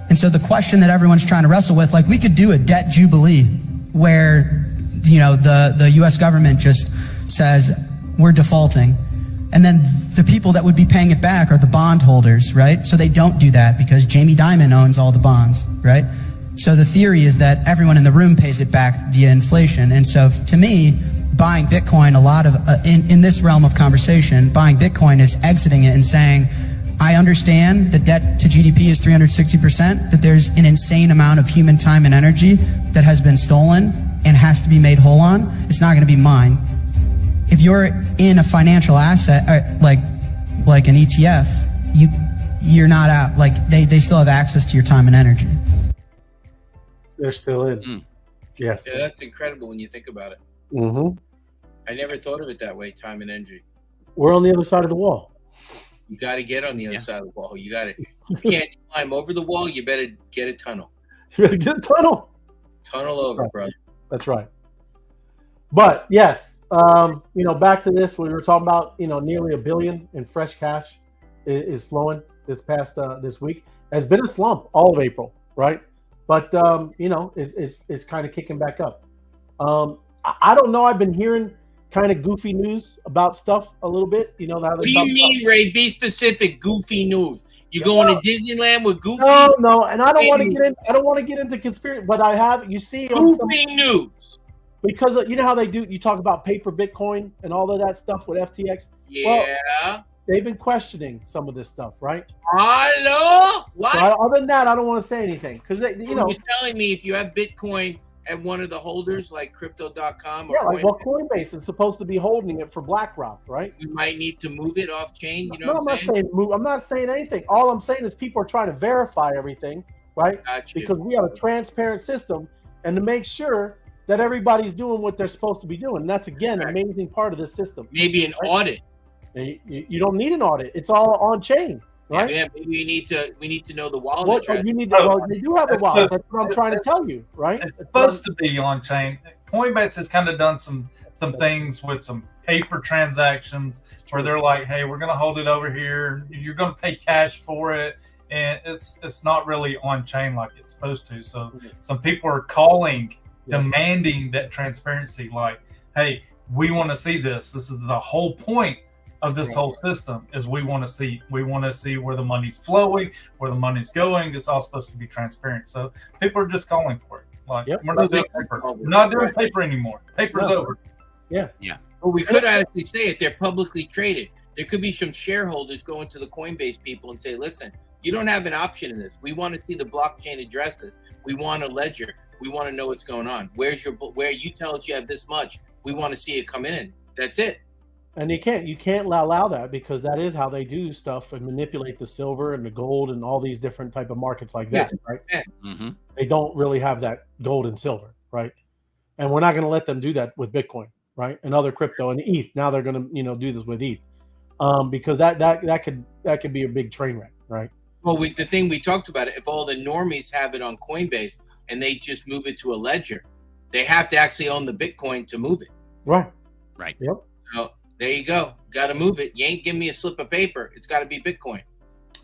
And so the question that everyone's trying to wrestle with, like we could do a debt jubilee where, the US government just says we're defaulting. And then the people that would be paying it back are the bondholders, right? So they don't do that because Jamie Dimon owns all the bonds, right? So the theory is that everyone in the room pays it back via inflation. And so to me, buying Bitcoin, in this realm of conversation, buying Bitcoin is exiting it and saying, I understand the debt to GDP is 360%, that there's an insane amount of human time and energy that has been stolen and has to be made whole on. It's not going to be mine. If you're in a financial asset, like an ETF, you're not out. Like they still have access to your time and energy. They're still in. Yes. Yeah, that's incredible when you think about it. Mm-hmm. I never thought of it that way, time and energy. We're on the other side of the wall. You got to get on the other side of the wall. You got to. You can't climb over the wall. You better get a tunnel. You better get a tunnel. Tunnel over, brother. That's right. But yes, back to this. We were talking about, nearly $1 billion in fresh cash is flowing this past this week. It's been a slump all of April, right? But it's kind of kicking back up. I don't know. I've been hearing kind of goofy news about stuff a little bit. What do you mean, Ray? Be specific. Goofy news. You going to Disneyland with Goofy? No, and I don't want to get in. I don't want to get into conspiracy, but I have. You see, Goofy news. Because you know how they do. You talk about paper Bitcoin and all of that stuff with FTX. Yeah. Well, they've been questioning some of this stuff, right? Hello. What? So other than that, I don't want to say anything because you're telling me if you have Bitcoin at one of the holders like Crypto.com or Coinbase is supposed to be holding it for BlackRock, right? You might need to move it off chain. I'm not saying move. I'm not saying anything. All I'm saying is people are trying to verify everything, right? Gotcha. Because we have a transparent system, and to make sure that everybody's doing what they're supposed to be doing. And that's an amazing part of this system. Maybe an audit. You don't need an audit. It's all on chain, right? Yeah, maybe we need to know the wallet. They do have a wallet. That's what I'm trying to tell you, right? It's supposed to be on chain. Coinbase has kind of done some things with some paper transactions where they're like, hey, we're going to hold it over here. You're going to pay cash for it. And it's not really on chain like it's supposed to. So some people are calling, demanding that transparency, like, hey, we want to see this. This is the whole point of this whole system is we want to see where the money's flowing, where the money's going. It's all supposed to be transparent. So people are just calling for it. Like, we're not doing paper. We're not doing paper anymore. Paper's over. Yeah. Well, we could actually say it. They're publicly traded. There could be some shareholders going to the Coinbase people and say, listen, you don't have an option in this. We want to see the blockchain addresses. We want a ledger. We want to know what's going on. Where you tell us you have this much. We want to see it come in. That's it. And you can't allow that because that is how they do stuff and manipulate the silver and the gold and all these different type of markets like that, right? Mm-hmm. They don't really have that gold and silver, right? And we're not going to let them do that with Bitcoin, right? And other crypto and ETH. Now they're going to do this with ETH, because that could be a big train wreck, right? Well, the thing we talked about it. If all the normies have it on Coinbase and they just move it to a ledger, they have to actually own the Bitcoin to move it. Right. Yep. So there you go. Got to move it. You ain't giving me a slip of paper. It's got to be Bitcoin.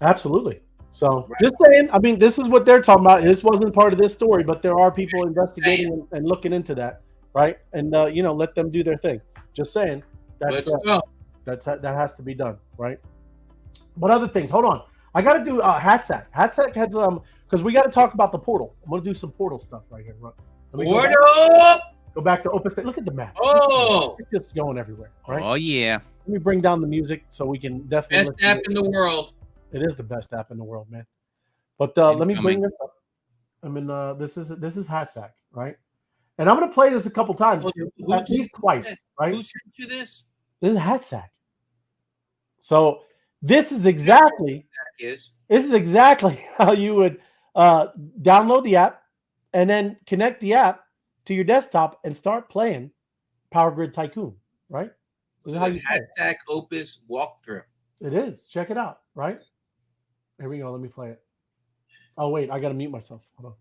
Absolutely. So just saying, I mean, this is what they're talking about. This wasn't part of this story, but there are people investigating and looking into that, right? And let them do their thing. Just saying. That has to be done, right? But other things. Hold on. I got to do Hatsack. Hatsack has because we got to talk about the portal. I'm going to do some portal stuff right here. Go back to Open State. Look at the map. Oh, it's just going everywhere, right? Oh yeah. Let me bring down the music so we can definitely. Best app in the world. It is the best app in the world, man. But let me bring this up. I mean, this is Hatsack, right? And I'm going to play this a couple times, at least twice, right? Who sent you this? This is Hatsack. So this is exactly how you would download the app and then connect the app to your desktop and start playing Power Grid Tycoon, right? This is how you play Hatsack Opus walkthrough. It is. Check it out, right? Here we go. Let me play it. Oh, wait. I got to mute myself. Hold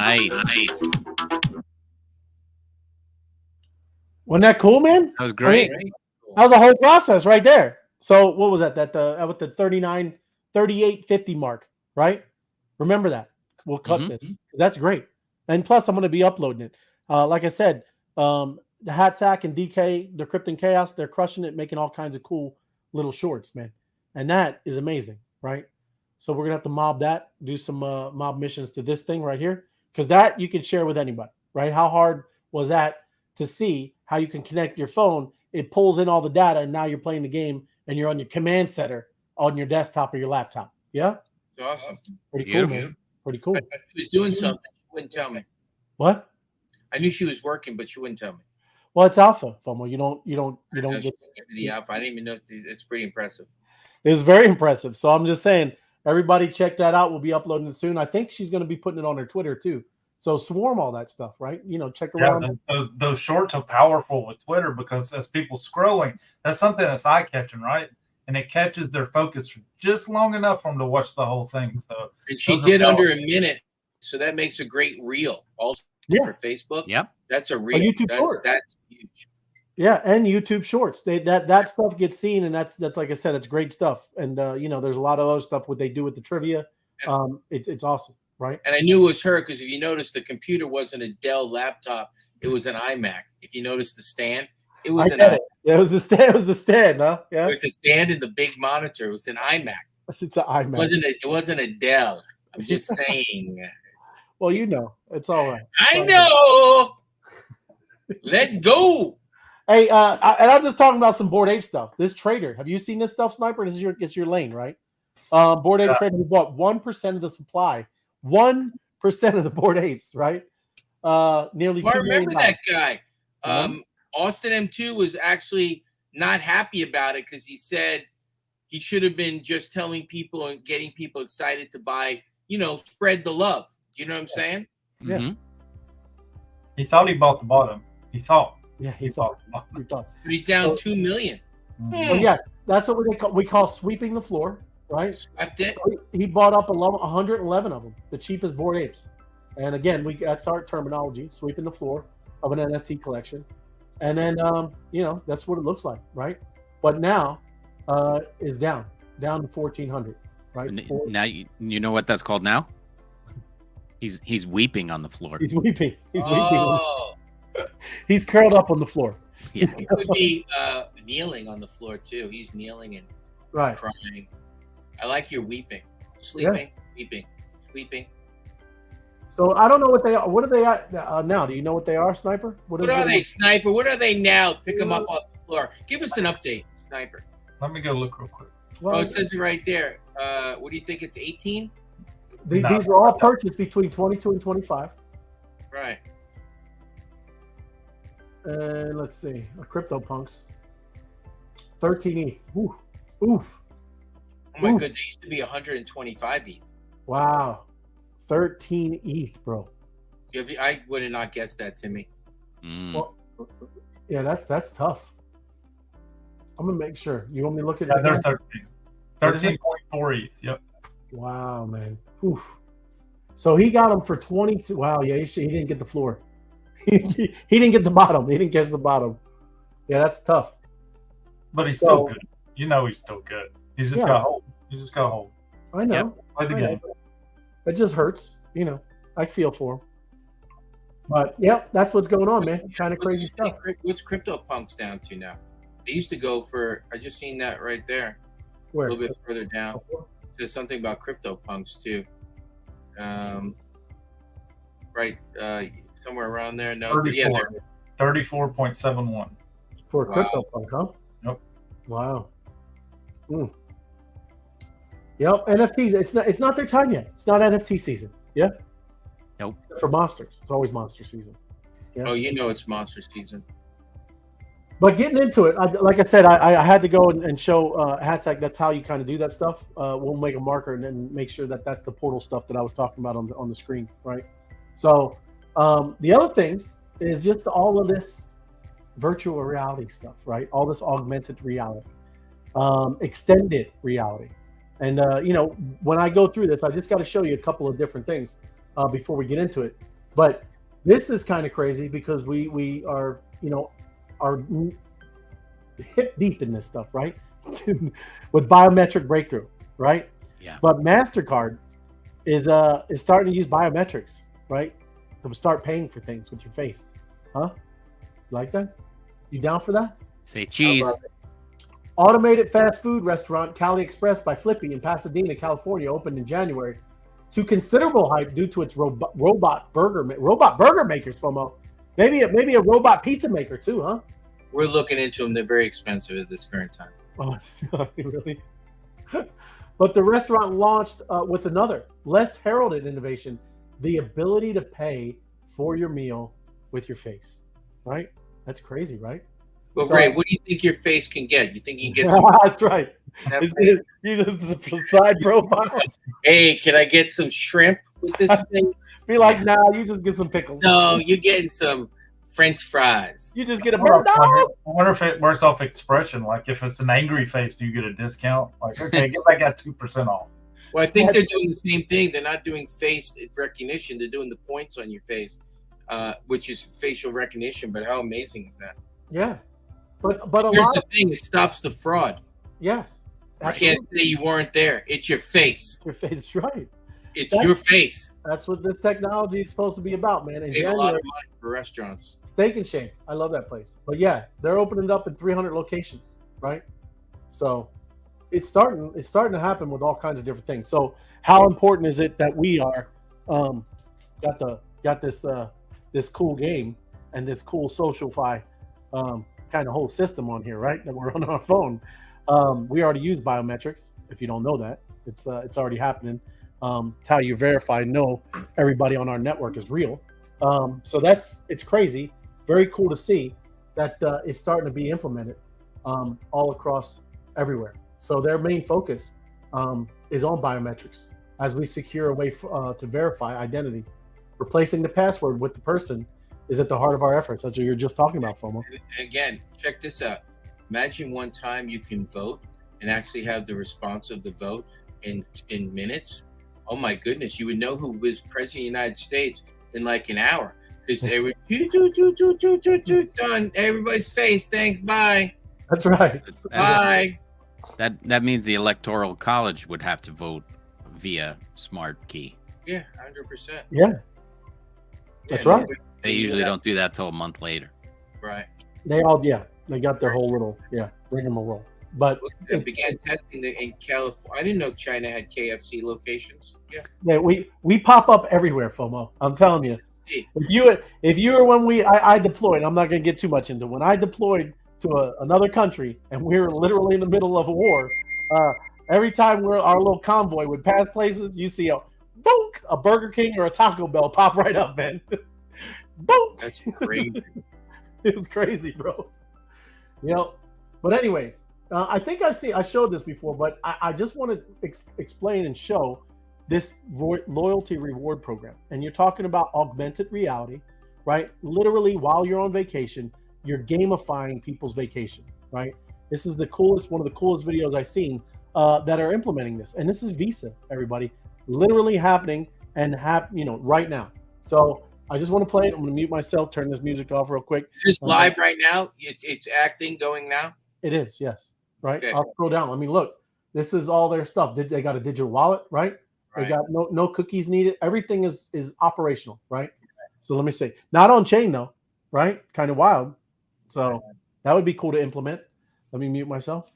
Hey. Nice. Wasn't that cool, man? That was great. That was a whole process right there. So what was that? That the with the 38.50 mark, right? Remember that. We'll cut this. That's great. And plus, I'm going to be uploading it. Like I said, the Hat Sack and DK, the Krypton Chaos, they're crushing it, making all kinds of cool little shorts, man. And that is amazing, right? So we're going to have to mob that, do some mob missions to this thing right here, because that you can share with anybody, right? How hard was that to see how you can connect your phone? It pulls in all the data, and now you're playing the game, and you're on your command center on your desktop or your laptop. Yeah? It's awesome. Pretty cool, man. Pretty cool. She was doing something. She wouldn't tell me. What? I knew she was working, but she wouldn't tell me. Well, it's alpha, FOMO. You don't get the alpha. I didn't even know. It's pretty impressive. It's very impressive. So I'm just saying, everybody check that out. We'll be uploading it soon. I think she's going to be putting it on her Twitter too. So swarm all that stuff, right? Check around. Those shorts are powerful with Twitter because as people scrolling, that's something that's eye catching, right? And it catches their focus for just long enough for them to watch the whole thing. So, and she did under a minute, so that makes a great reel. Also for Facebook. Yep, that's a reel. YouTube short. That's huge. Yeah, and YouTube Shorts. That stuff gets seen, and that's like I said, it's great stuff. And there's a lot of other stuff what they do with the trivia. It's awesome, right? And I knew it was her because if you notice, the computer wasn't a Dell laptop; it was an iMac. If you notice the stand, it was it was the stand. It was the stand, huh? Yeah, it was the stand and the big monitor. It was an iMac. It's an iMac. It wasn't a Dell. I'm just saying. Well, it's all right. I know. Let's go. Hey, and I'm just talking about some Bored Ape stuff. This trader, have you seen this stuff, Sniper? This is your lane, right? Bored Ape trader who bought 1% of the supply, 1% of the Bored Apes, right? Nearly. Well, I remember that guy. Austin M2 was actually not happy about it because he said he should have been just telling people and getting people excited to buy. Spread the love. You know what I'm saying? Yeah. Mm-hmm. He thought he bought the bottom. He thought. Yeah, he thought. But he's down 2 million. Well, yes, that's what we call sweeping the floor, right? Swept it. He bought up 111 of them, the cheapest Bored Apes. And again, that's our terminology, sweeping the floor of an NFT collection. And then, that's what it looks like, right? But now is down to 1,400, right? Now you know what that's called now? He's weeping on the floor. He's weeping. Weeping. He's curled up on the floor. Yeah. He could be kneeling on the floor too. He's kneeling and crying. I like your weeping, sleeping, weeping, sweeping. So I don't know what they are. What are they at now? Do you know what they are, Sniper? What are they, Sniper? What are they now? Pick them up off the floor. Give us an update, Sniper. Let me go look real quick. Well, it says it right there. What do you think? It's 18? These were all purchased between 22 and 25. Right. And let's see, a CryptoPunks, 13 ETH. Oof. Oof. Oh my god, they used to be 125 ETH. Wow, 13 ETH, bro. I would have not guessed that, Timmy. Well, yeah, that's tough. I'm gonna make sure. You want me to look at it? Yeah, there's 13.4 ETH. Yep. Wow, man. Oof. So he got them for 22. Wow, yeah, he didn't get the floor. He didn't get the bottom. He didn't catch the bottom. Yeah, that's tough. But he's still good. He's still good. He's just got hold. He's just got hold. I know. Play the game. It just hurts. I feel for him. But that's what's going on, man. Kind of crazy stuff. What's CryptoPunks down to now? They used to go for. I just seen that right there. Where? A little bit further down. It says something about CryptoPunks too. Right. Somewhere around there. No. 34.71 for a CryptoPunk, huh? Yep. Wow. Yep. NFTs. It's not their time yet. It's not NFT season. Yeah. Nope. For monsters, it's always monster season. Yeah. Oh, it's monster season. But getting into it, like I said, I had to go and show Hatsack. That's how you kind of do that stuff. We'll make a marker and then make sure that's the portal stuff that I was talking about on the screen, right? So. The other things is just all of this virtual reality stuff, right? All this augmented reality, extended reality. And, when I go through this, I just got to show you a couple of different things before we get into it. But this is kind of crazy because we are, are hip deep in this stuff, right? with biometric breakthrough, right? Yeah. But MasterCard is starting to use biometrics, right? To start paying for things with your face. Huh? You like that? You down for that? Say cheese. Automated fast food restaurant Cali Express by Flippy in Pasadena, California, opened in January to considerable hype due to its robot burger makers, FOMO. Maybe a robot pizza maker too, huh? We're looking into them. They're very expensive at this current time. Oh, really? But the restaurant launched with another, less heralded innovation, the ability to pay for your meal with your face, right? That's crazy, right? Well, Ray, what do you think your face can get? You think you can get some? That's right. You just side profiles. Hey, can I get some shrimp with this thing? Be like, nah, you just get some pickles. No, you're getting some French fries. You just get a I bird dog. wonder if it works off expression. Like if it's an angry face, do you get a discount? Like, okay, get that guy 2% off. Well, I think they're doing the same thing. They're not doing face recognition. They're doing the points on your face, which is facial recognition. But how amazing is that? Yeah. But here's the thing: it stops the fraud. Yes. You can't say you weren't there. It's your face. Your face, right? It's your face. That's what this technology is supposed to be about, man. Save a lot of money for restaurants. Steak and Shake. I love that place. But yeah, they're opening it up in 300 locations, right? So it's starting to happen with all kinds of different things. So how important is it that we are got this cool game and this cool socialify kind of whole system on here, right? That we're on our phone. We already use biometrics. If you don't know that, it's already happening. It's how you verify, know everybody on our network is real. So it's crazy. Very cool to see that it's starting to be implemented all across everywhere. So their main focus is on biometrics as we secure a way to verify identity. Replacing the password with the person is at the heart of our efforts. That's what you're just talking about, FOMO. Again, check this out. Imagine one time you can vote and actually have the response of the vote in minutes. Oh my goodness, you would know who was president of the United States in like an hour because they would done. Everybody's face. Thanks. Bye. That's right. Bye. That means the Electoral College would have to vote via smart key. Yeah, 100%. Yeah. That's right. They usually don't do that till a month later. Right. They got their whole little rigmarole. But they began testing in California. I didn't know China had KFC locations. Yeah, we pop up everywhere, FOMO. I'm telling you. If you were when I deployed, I'm not going to get too much into it. When I deployed to another country and we were literally in the middle of a war, every time our little convoy would pass places, you see a Burger King or a Taco Bell pop right up, man. Boom. That's crazy. It was crazy, bro. But anyways, I think I showed this before, but I just want to explain and show this loyalty reward program. And you're talking about augmented reality, right? Literally, while you're on vacation, you're gamifying people's vacation, right? This is one of the coolest videos I've seen that are implementing this. And this is Visa, everybody, literally happening and right now. So I just want to play it. I'm going to mute myself, turn this music off real quick. Is this live right now? It's acting going now? It is, yes. Right? Okay. I'll scroll down. I mean, look, this is all their stuff. They got a digital wallet, right? They got no cookies needed. Everything is operational, right? So let me see. Not on chain, though, right? Kind of wild. So that would be cool to implement. Let me mute myself.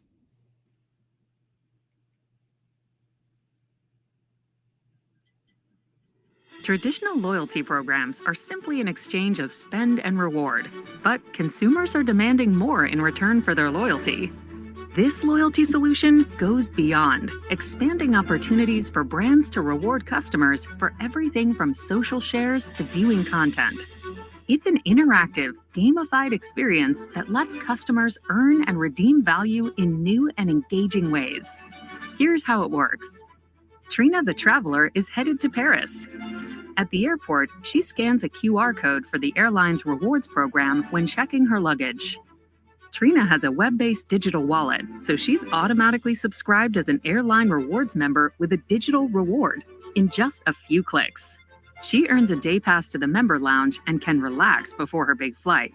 Traditional loyalty programs are simply an exchange of spend and reward, but consumers are demanding more in return for their loyalty. This loyalty solution goes beyond, expanding opportunities for brands to reward customers for everything from social shares to viewing content. It's an interactive, gamified experience that lets customers earn and redeem value in new and engaging ways. Here's how it works. Trina the Traveler is headed to Paris. At the airport, she scans a QR code for the airline's rewards program when checking her luggage. Trina has a web-based digital wallet, so she's automatically subscribed as an airline rewards member with a digital reward in just a few clicks. She earns a day pass to the member lounge and can relax before her big flight.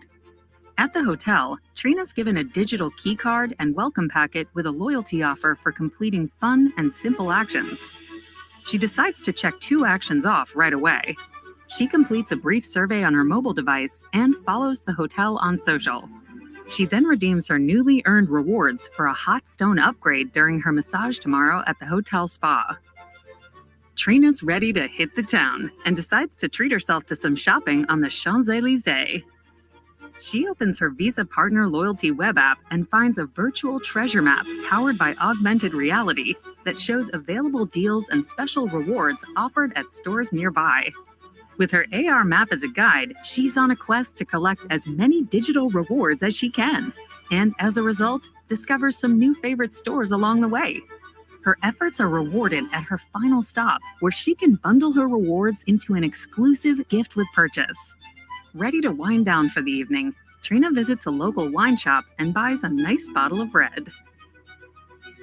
At the hotel, Trina's given a digital key card and welcome packet with a loyalty offer for completing fun and simple actions. She decides to check 2 actions off right away. She completes a brief survey on her mobile device and follows the hotel on social. She then redeems her newly earned rewards for a hot stone upgrade during her massage tomorrow at the hotel spa. Trina's ready to hit the town and decides to treat herself to some shopping on the Champs-Élysées. She opens her Visa Partner Loyalty web app and finds a virtual treasure map powered by augmented reality that shows available deals and special rewards offered at stores nearby. With her AR map as a guide, she's on a quest to collect as many digital rewards as she can, and as a result, discovers some new favorite stores along the way. Her efforts are rewarded at her final stop, where she can bundle her rewards into an exclusive gift with purchase. Ready to wind down for the evening, Trina visits a local wine shop and buys a nice bottle of red.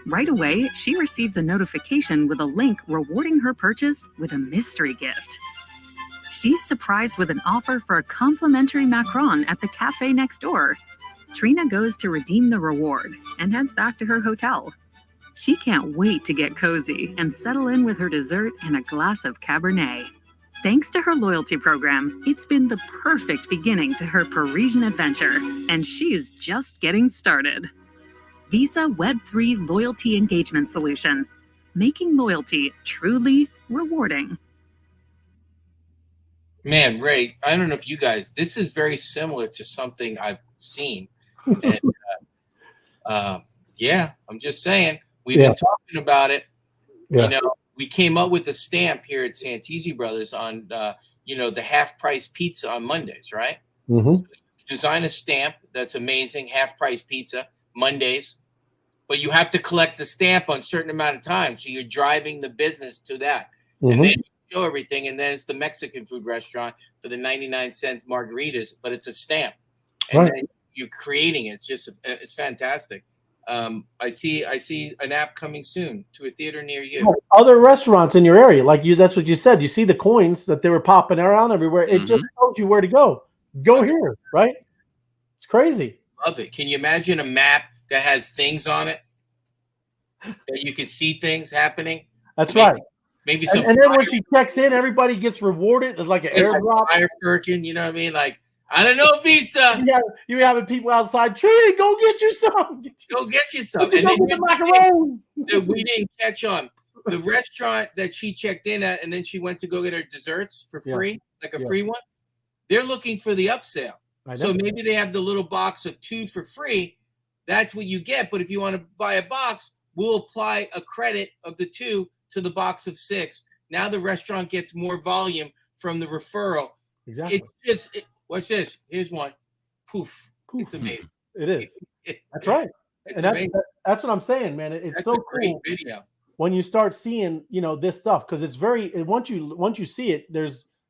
Right away, she receives a notification with a link rewarding her purchase with a mystery gift. She's surprised with an offer for a complimentary macaron at the cafe next door. Trina goes to redeem the reward and heads back to her hotel. She can't wait to get cozy and settle in with her dessert and a glass of Cabernet. Thanks to her loyalty program, it's been the perfect beginning to her Parisian adventure, and she's just getting started. Visa Web3 Loyalty Engagement Solution, making loyalty truly rewarding. Man, Ray, I don't know if you guys, this is very similar to something I've seen. And, yeah, I'm just saying, we've been talking about it. Yeah. You know, we came up with a stamp here at Santisi Brothers on, the half price pizza on Mondays, right? Mm-hmm. Design a stamp that's amazing, half price pizza Mondays, but you have to collect the stamp on a certain amount of time. So you're driving the business to that. Mm-hmm. And then you show everything. And then it's the Mexican food restaurant for the 99-cent margaritas, but it's a stamp. And then you're creating it. It's fantastic. I see an app coming soon to a theater near you. Other restaurants in your area, like you, that's what you said. You see the coins that they were popping around everywhere. It just tells you where to go. Go here, right? It's crazy. Love it. Can you imagine a map that has things on it that you can see things happening? That's right. Maybe some. And then when she checks in, everybody gets rewarded. It's like an airdrop. Fire firkin, you know what I mean? Like, I don't know, Visa. You having people outside. Tree, go get you some. Go get you some. And then that we didn't catch on. The restaurant that she checked in at, and then she went to go get her desserts for free, like a free one. They're looking for the upsell. So maybe they have the little box of 2 for free. That's what you get. But if you want to buy a box, we'll apply a credit of the 2 to the box of 6. Now the restaurant gets more volume from the referral. Exactly. It's just, watch this. Here's one. Poof. It's amazing. It is. That's right. And that's what I'm saying, man. It's so cool video when you start seeing, this stuff, because it's once you see it,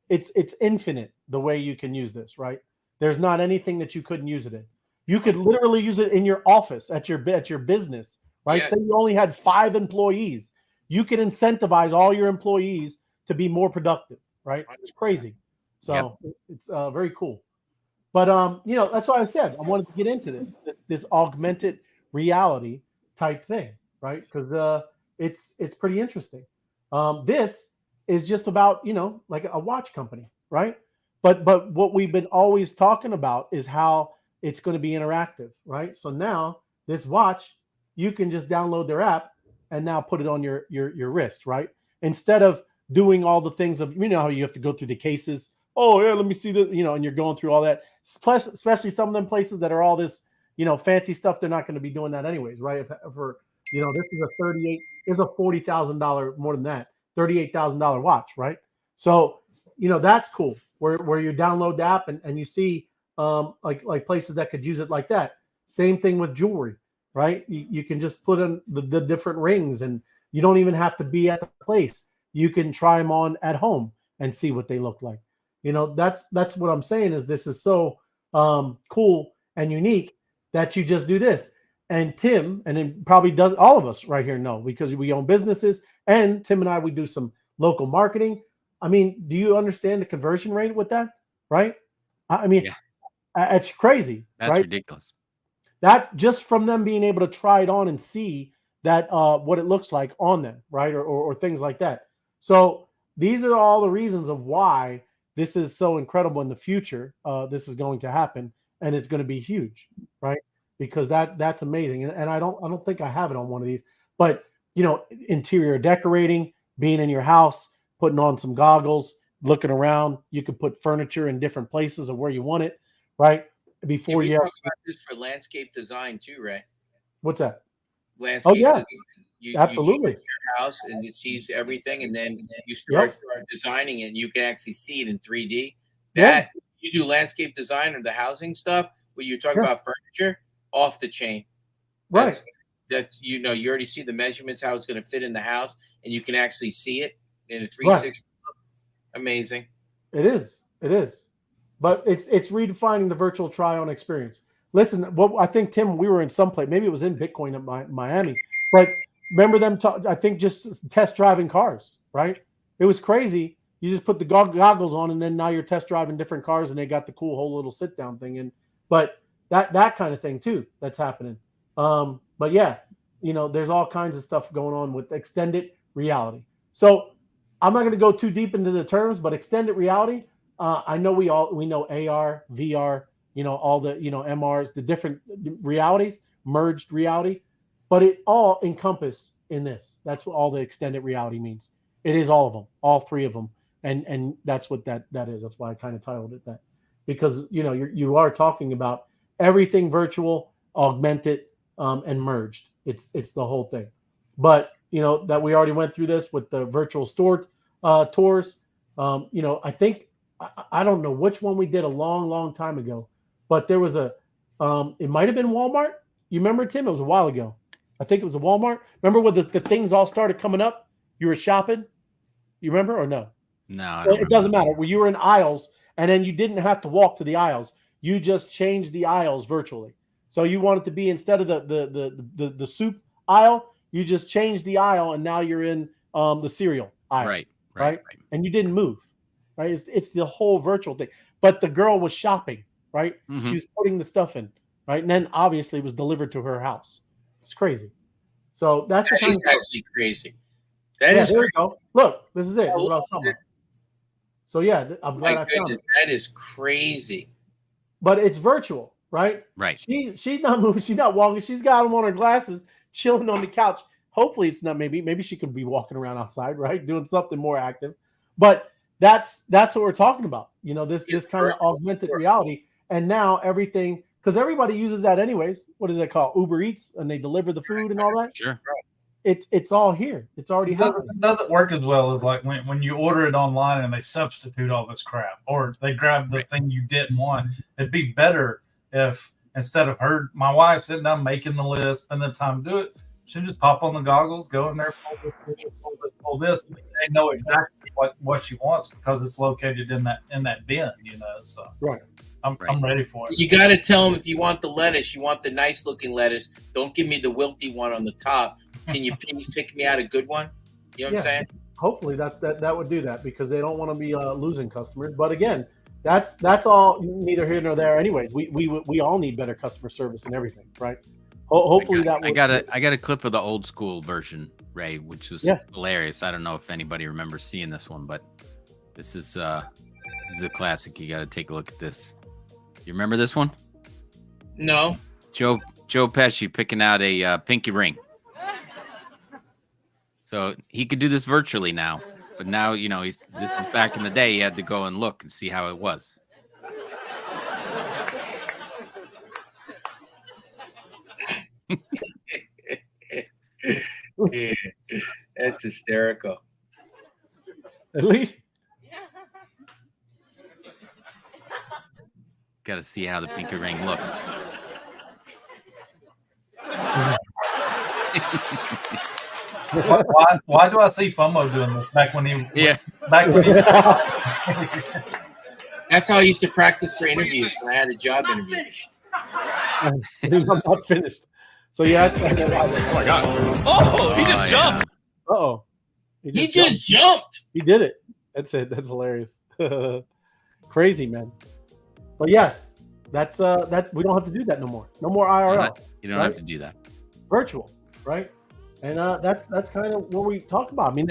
it's infinite the way you can use this, right? There's not anything that you couldn't use it in. You could literally use it in your office, at your business, right? Say you only had 5 employees. You can incentivize all your employees to be more productive, right? It's crazy. So it's very cool. But that's why I said I wanted to get into this augmented reality type thing, right? Because it's pretty interesting. This is just about like a watch company, right? But what we've been always talking about is how it's going to be interactive, right? So now this watch, you can just download their app and now put it on your wrist, right? Instead of doing all the things of how you have to go through the cases. Oh yeah, let me see and you're going through all that. Plus, especially some of them places that are all this fancy stuff, they're not going to be doing that anyways, right? For this is a $40,000, more than that, $38,000 watch, right? So that's cool. Where you download the app and you see like places that could use it like that. Same thing with jewelry, right? You can just put in the different rings, and you don't even have to be at the place. You can try them on at home and see what they look like. That's what I'm saying is this is so cool and unique that you just do this. And Tim, and it probably does, all of us right here know, because we own businesses, and Tim and I, we do some local marketing. I mean, do you understand the conversion rate with that? Right? I mean, It's crazy. That's right? ridiculous. That's just from them being able to try it on and see that what it looks like on them, right? Or things like that. So these are all the reasons of why this is so incredible in the future. This is going to happen, and it's going to be huge, right? Because that's amazing. And I don't think I have it on one of these, but interior decorating, being in your house, putting on some goggles, looking around. You can put furniture in different places of where you want it, right? Before we you talk about this for landscape design too, Ray. What's that? Landscape design. You Absolutely. shoot your house and it sees everything, and then you start designing it, and you can actually see it in 3D. That you do landscape design or the housing stuff, where you talk about furniture, off the chain. Right. That's you already see the measurements, how it's going to fit in the house, and you can actually see it in a 360. Right. Amazing. It is. But it's redefining the virtual try-on experience. Listen, what I think, Tim, we were in some place, maybe it was in Bitcoin at Miami, but remember them, I think, just test driving cars, right? It was crazy. You just put the goggles on, and then now you're test driving different cars, and they got the cool whole little sit-down thing in. But that kind of thing, too, that's happening. But yeah, there's all kinds of stuff going on with extended reality. So I'm not going to go too deep into the terms, but extended reality, I know we know AR, VR, all the MRs, the different realities, merged reality, but it all encompass in this. That's what all the extended reality means. It is all of them, all three of them, and that's what that is. That's why I kind of titled it that, because you are talking about everything virtual, augmented, and merged. It's the whole thing. But that we already went through this with the virtual store tours. I think. I don't know which one we did a long time ago, but there was it might have been Walmart. You remember, Tim? It was a while ago. I think it was a Walmart. Remember when the things all started coming up? You were shopping. You remember or no? No, it doesn't matter. Where you were in aisles, and then you didn't have to walk to the aisles. You just changed the aisles virtually. So you wanted to be, instead of the soup aisle, you just changed the aisle, and now you're in the cereal aisle. Right. And you didn't move. Right, it's the whole virtual thing. But the girl was shopping, right? Mm-hmm. She was putting the stuff in, right, and then obviously it was delivered to her house. It's crazy. So that's the kind of stuff. Actually crazy. That is. There we go. Look, this is it. This is what I was talking about. So yeah, I'm glad I found it. That is crazy. But it's virtual, right? Right. She's not moving. She's not walking. She's got them on her glasses, chilling on the couch. Hopefully, it's not. Maybe she could be walking around outside, right, doing something more active. But that's what we're talking about. This kind of augmented reality, and now everything, because everybody uses that anyways. What is it called? Uber Eats, and they deliver the food and all that. Sure. It's all here. It's already happening. It doesn't work as well as like when you order it online and they substitute all this crap, or they grab the thing you didn't want. It'd be better if, instead of my wife sitting down making the list, spending the time to do it, she just pop on the goggles, go in there, pull this. They know exactly what she wants because it's located in that bin, So I'm ready for it. You got to tell them, if you want the lettuce, you want the nice looking lettuce. Don't give me the wilty one on the top. Can you please pick me out a good one? You know what I'm saying? Hopefully that would do that, because they don't want to be losing customers. But again, that's all neither here nor there. Anyways, we all need better customer service and everything, right? Hopefully I got a clip of the old school version, Ray, which was hilarious. I don't know if anybody remembers seeing this one, but this is a classic. You got to take a look at this. You remember this one? No. Joe Pesci picking out a pinky ring. So he could do this virtually now, but now this is back in the day. He had to go and look and see how it was. Yeah, that's hysterical. At least. Got to see how the pinky ring looks. Why do I see FOMO doing this back when he? That's how I used to practice for interviews when I had a job interview. I'm not finished. So yeah. Oh my God! Oh, he just jumped. Uh-oh. He just jumped. He did it. That's it. That's hilarious. Crazy, man. But yes, That's that we don't have to do that no more. No more IRL. You don't right? have to do that. Virtual, right? And that's kind of what we talk about. I mean,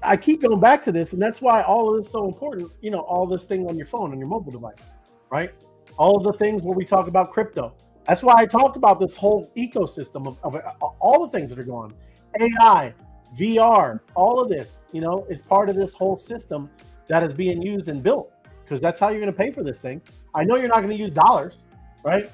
I keep going back to this, and that's why all of this is so important. You know, all this thing on your phone, on your mobile device, right? All of the things where we talk about crypto. That's why I talk about this whole ecosystem of all the things that are going on. AI, VR, all of this, you know, is part of this whole system that is being used and built, because that's how you're going to pay for this thing. I know you're not going to use dollars, right?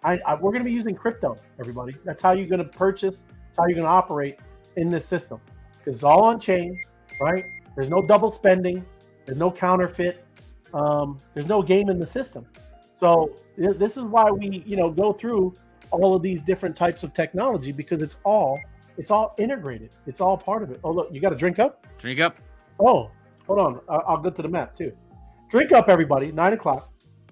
We're going to be using crypto, everybody. That's how you're going to purchase. That's how you're going to operate in this system, because it's all on chain, right? There's no double spending. There's no counterfeit. There's no game in the system. So this is why we, you know, go through all of these different types of technology, because it's all integrated. It's all part of it. Oh, look, you got a drink up? Drink up. Oh, hold on. I'll go to the map too. Drink up, everybody. 9 o'clock.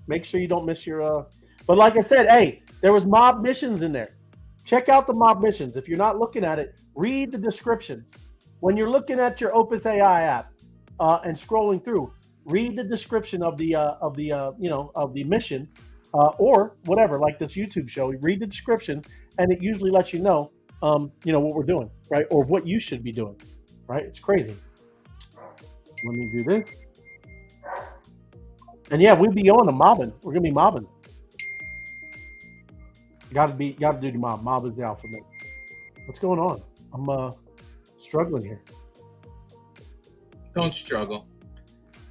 Make sure you don't miss your. But like I said, hey, there was mob missions in there. Check out the mob missions. If you're not looking at it, read the descriptions. When you're looking at your Opus AI app and scrolling through, read the description of the mission or whatever, like this YouTube show. Read the description, and it usually lets you know, what we're doing, right, or what you should be doing, right? It's crazy. Let me do this, and yeah, we'll be on the mobbing. We're gonna be mobbing. Got to do the mob. Mob is the alphabet. What's going on? I'm struggling here. Don't struggle.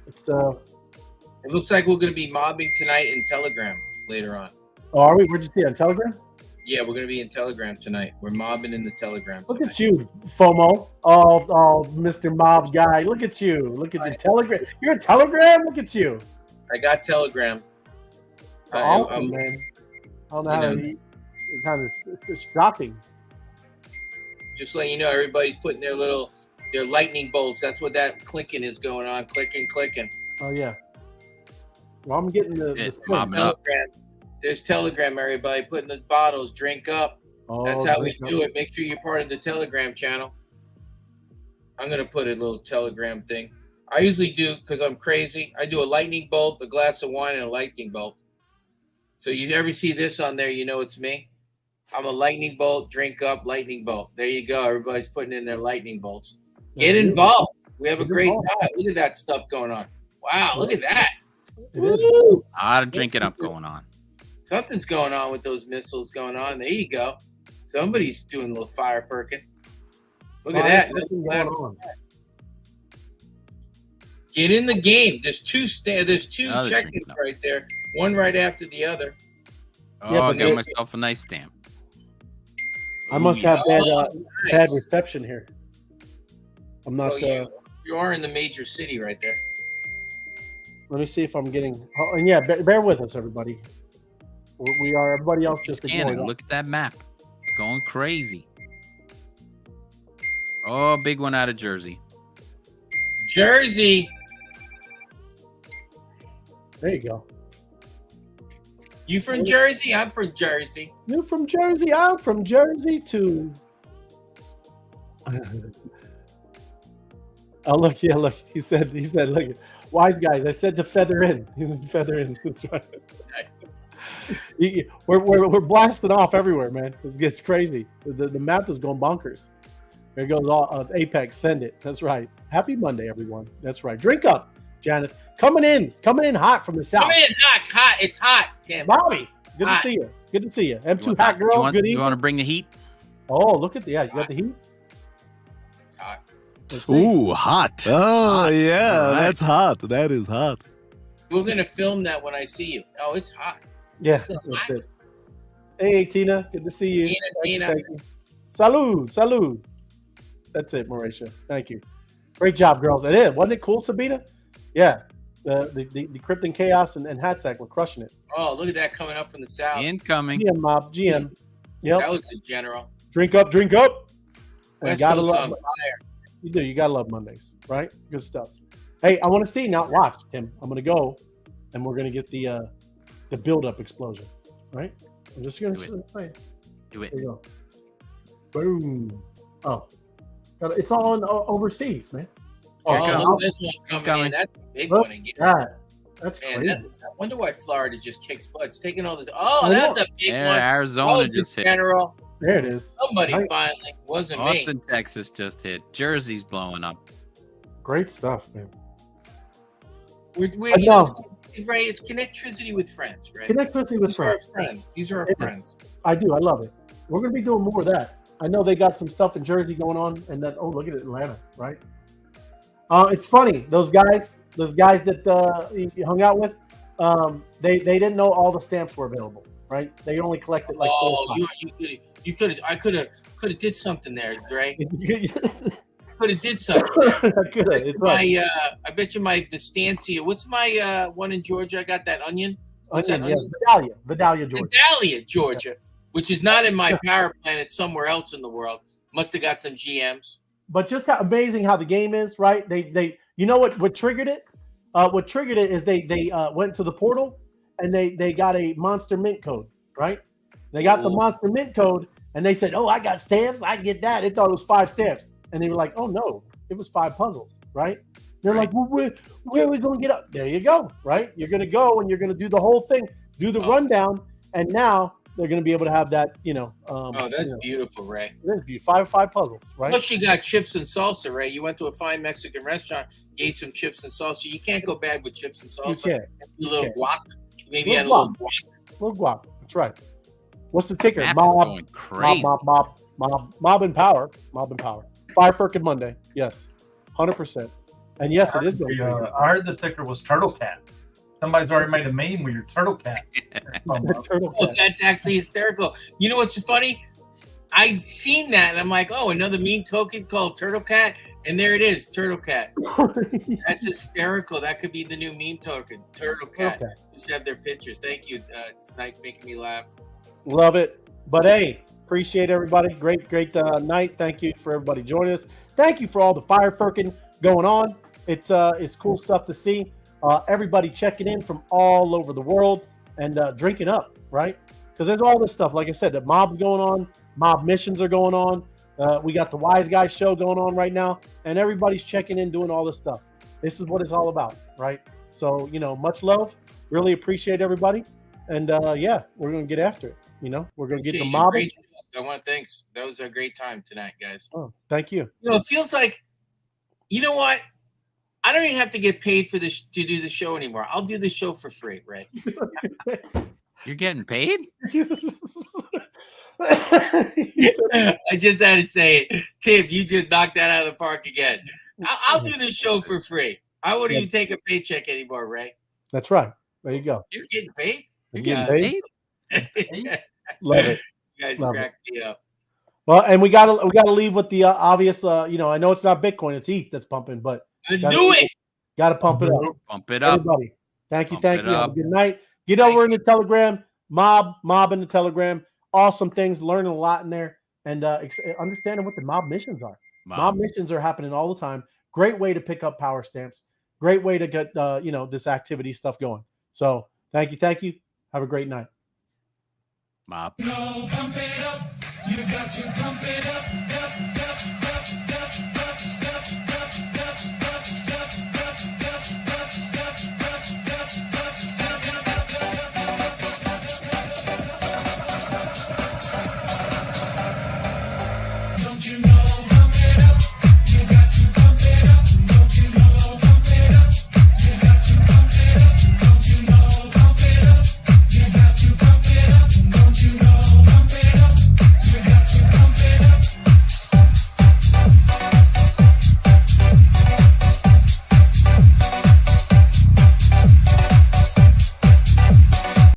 It's It looks like we're going to be mobbing tonight in Telegram later on. Oh, are we? Where'd you see it? On Telegram? Yeah, we're going to be in Telegram tonight. We're mobbing in the Telegram Look tonight. at you, FOMO. Oh, Mr. Mob guy. Look at you. Look at the Telegram. You're a Telegram? Look at you. I got Telegram. It's awesome, man. I don't know how to eat. It's kind of it's shocking. Just letting you know, everybody's putting their lightning bolts. That's what that clicking is going on. Clicking. Oh, yeah. Well, I'm getting the mob spin. up. Telegram. There's Telegram, everybody. Putting the bottles. Drink up. Oh, That's how we drink up. do it. Make sure you're part of the Telegram channel. I'm going to put a little Telegram thing. I usually do, because I'm crazy, I do a lightning bolt, a glass of wine, and a lightning bolt. So you ever see this on there, you know it's me. I'm a lightning bolt, drink up, lightning bolt. There you go. Everybody's putting in their lightning bolts. Get involved. We have a great time. Look at that stuff going on. Wow, look at that. Woo! A lot of drinking up going on. Something's going on with those missiles going on. There you go. Somebody's doing a little fire firking. Look at that. Going on. Get in the game. There's two check-ins up. right there. One right after the other. Oh, Yeah, I but got it- myself a nice stamp. I must have Nice. bad reception here. I'm not. Well, you are in the major city right there. Let me see if I'm getting. Oh, and yeah, bear with us, everybody. We are. Everybody else just Scanning. ignoring. Look at that map. It's going crazy. Oh, big one out of Jersey. Jersey. There you go. You from Jersey? I'm from Jersey. You from Jersey? I'm from Jersey too. Oh look, yeah, look. He said, look, wise guys. I said to feather in. Feather in. That's right. We're blasting off everywhere, man. It gets crazy. The map is going bonkers. There goes all Apex. Send it. That's right. Happy Monday, everyone. That's right. Drink up, Janet. Coming in hot from the south. Come in hot. It's hot, Tim. Bobby, good Hot. to see you. Good to see you. M2 You want Hot that? Girl, good You evening. want to bring the heat? Oh, look at you got the heat. Hot. Let's see. Ooh, hot. Oh, Hot. yeah, All right. that's hot. That is hot. We're gonna film that when I see you. Oh, it's hot. Yeah. It's That's hot. it. Hey, Tina. Good to see you. Tina. Thank you. Salud. That's it, Mauricia. Thank you. Great job, girls. It is. Wasn't it cool, Sabina? Yeah. The Krypton Chaos and Hatsack were crushing it. Oh, look at that coming up from the south. Incoming. GM mob, GM. Yep. That was a general. Drink up. And West gotta Coast love. on fire. You do. You gotta love Mondays, right? Good stuff. Hey, I want to see now. Watch, Tim. I'm gonna go, and we're gonna get the build-up explosion, right? I'm just gonna Do say. Do it. There you go. Boom. Oh, it's all in overseas, man. Oh, Here it look comes. at this one coming Coming. in. That's a big Look one again. at that. That's Man, crazy. I wonder why Florida just kicks butt. It's taking all this. Oh, I know. that's a big Yeah, one. Arizona Oh, just hit. General. There it is. Somebody Right. finally wasn't me. Austin, Texas just hit. Jersey's blowing up. Great stuff, man. We're I you know, know. right? It's connectricity with friends, right? Connectricity with These are our friends. friends. These are our It is. friends. I do. I love it. We're going to be doing more of that. I know they got some stuff in Jersey going on, and then look at Atlanta, right? It's funny. Those guys that you hung out with, they didn't know all the stamps were available, right? They only collected like 4 or 5. You could have. I could have did something there, Dre. I Could have did something. could have. It's right. I bet you my Vistancia. What's my one in Georgia? I got that onion. What's that Onion, yeah. Vidalia, Georgia. Vidalia, Georgia, which is not in my power plant. It's somewhere else in the world. Must have got some GMs. But just how amazing how the game is, right? They you know what triggered it? What triggered it is they went to the portal and they got a Monster Mint code, right? They got the Monster Mint code and they said, "Oh, I got stamps. I get that." They thought it was 5 stamps, and they were like, "Oh no, it was 5 puzzles," right? They're like, "Well, where are we going to get up?" There you go, right? You're going to go and you're going to do the whole thing, do the rundown, and now they're going to be able to have that, That's beautiful, Ray. It is beautiful. 5 puzzles, right? Plus, you got chips and salsa, Ray. You went to a fine Mexican restaurant, you ate some chips and salsa. You can't go bad with chips and salsa. You can't. A little guac. Maybe Little add a little guac. guac. Little guac. That's right. What's the ticker? Map is Mob, going crazy. mob and power. Mob and power. Fire Firkin Monday. Yes. 100%. And yes, it is going crazy. I heard the ticker was Turtle Cat. Somebody's already made a meme with your Turtle Cat. Turtle Oh, Cat. that's actually hysterical. You know what's funny? I seen that and I'm like, oh, another meme token called Turtle Cat, and there it is, Turtle Cat. That's hysterical. That could be the new meme token, Turtle Cat. Okay. Just have their pictures. Thank you. It's nice making me laugh. Love it. But hey, appreciate everybody. Great night. Thank you for everybody joining us. Thank you for all the Fire Firkin going on. It's cool stuff to see. Everybody checking in from all over the world and drinking up, right? Because there's all this stuff. Like I said, the mob's going on. Mob missions are going on. We got the Wise Guys show going on right now. And everybody's checking in, doing all this stuff. This is what it's all about, right? So, much love. Really appreciate everybody. And, yeah, we're going to get after it. We're going to get the mob. I want to thanks. That was a great time tonight, guys. Oh, thank you. It feels like, you know what? I don't even have to get paid for this to do the show anymore. I'll do the show for free, Ray. You're getting paid? I just had to say it. Tim, you just knocked that out of the park again. I'll do this show for free. I wouldn't even take a paycheck anymore, Ray. That's right. There you go. You're getting paid? You're getting paid? Love it. You guys Love cracked me up. Well, and we gotta leave with the obvious. I know it's not Bitcoin, it's ETH that's pumping, but Let's do it. Got to pump it up. Pump it up. Everybody, thank you. Pump it Have a up. good night. Get over in the Telegram, mob in the Telegram. Awesome things, learning a lot in there, and understanding what the mob missions are. Mob missions are happening all the time. Great way to pick up power stamps. Great way to get this activity stuff going. So thank you. Have a great night. Mob. No, pump it up. You got to pump it up.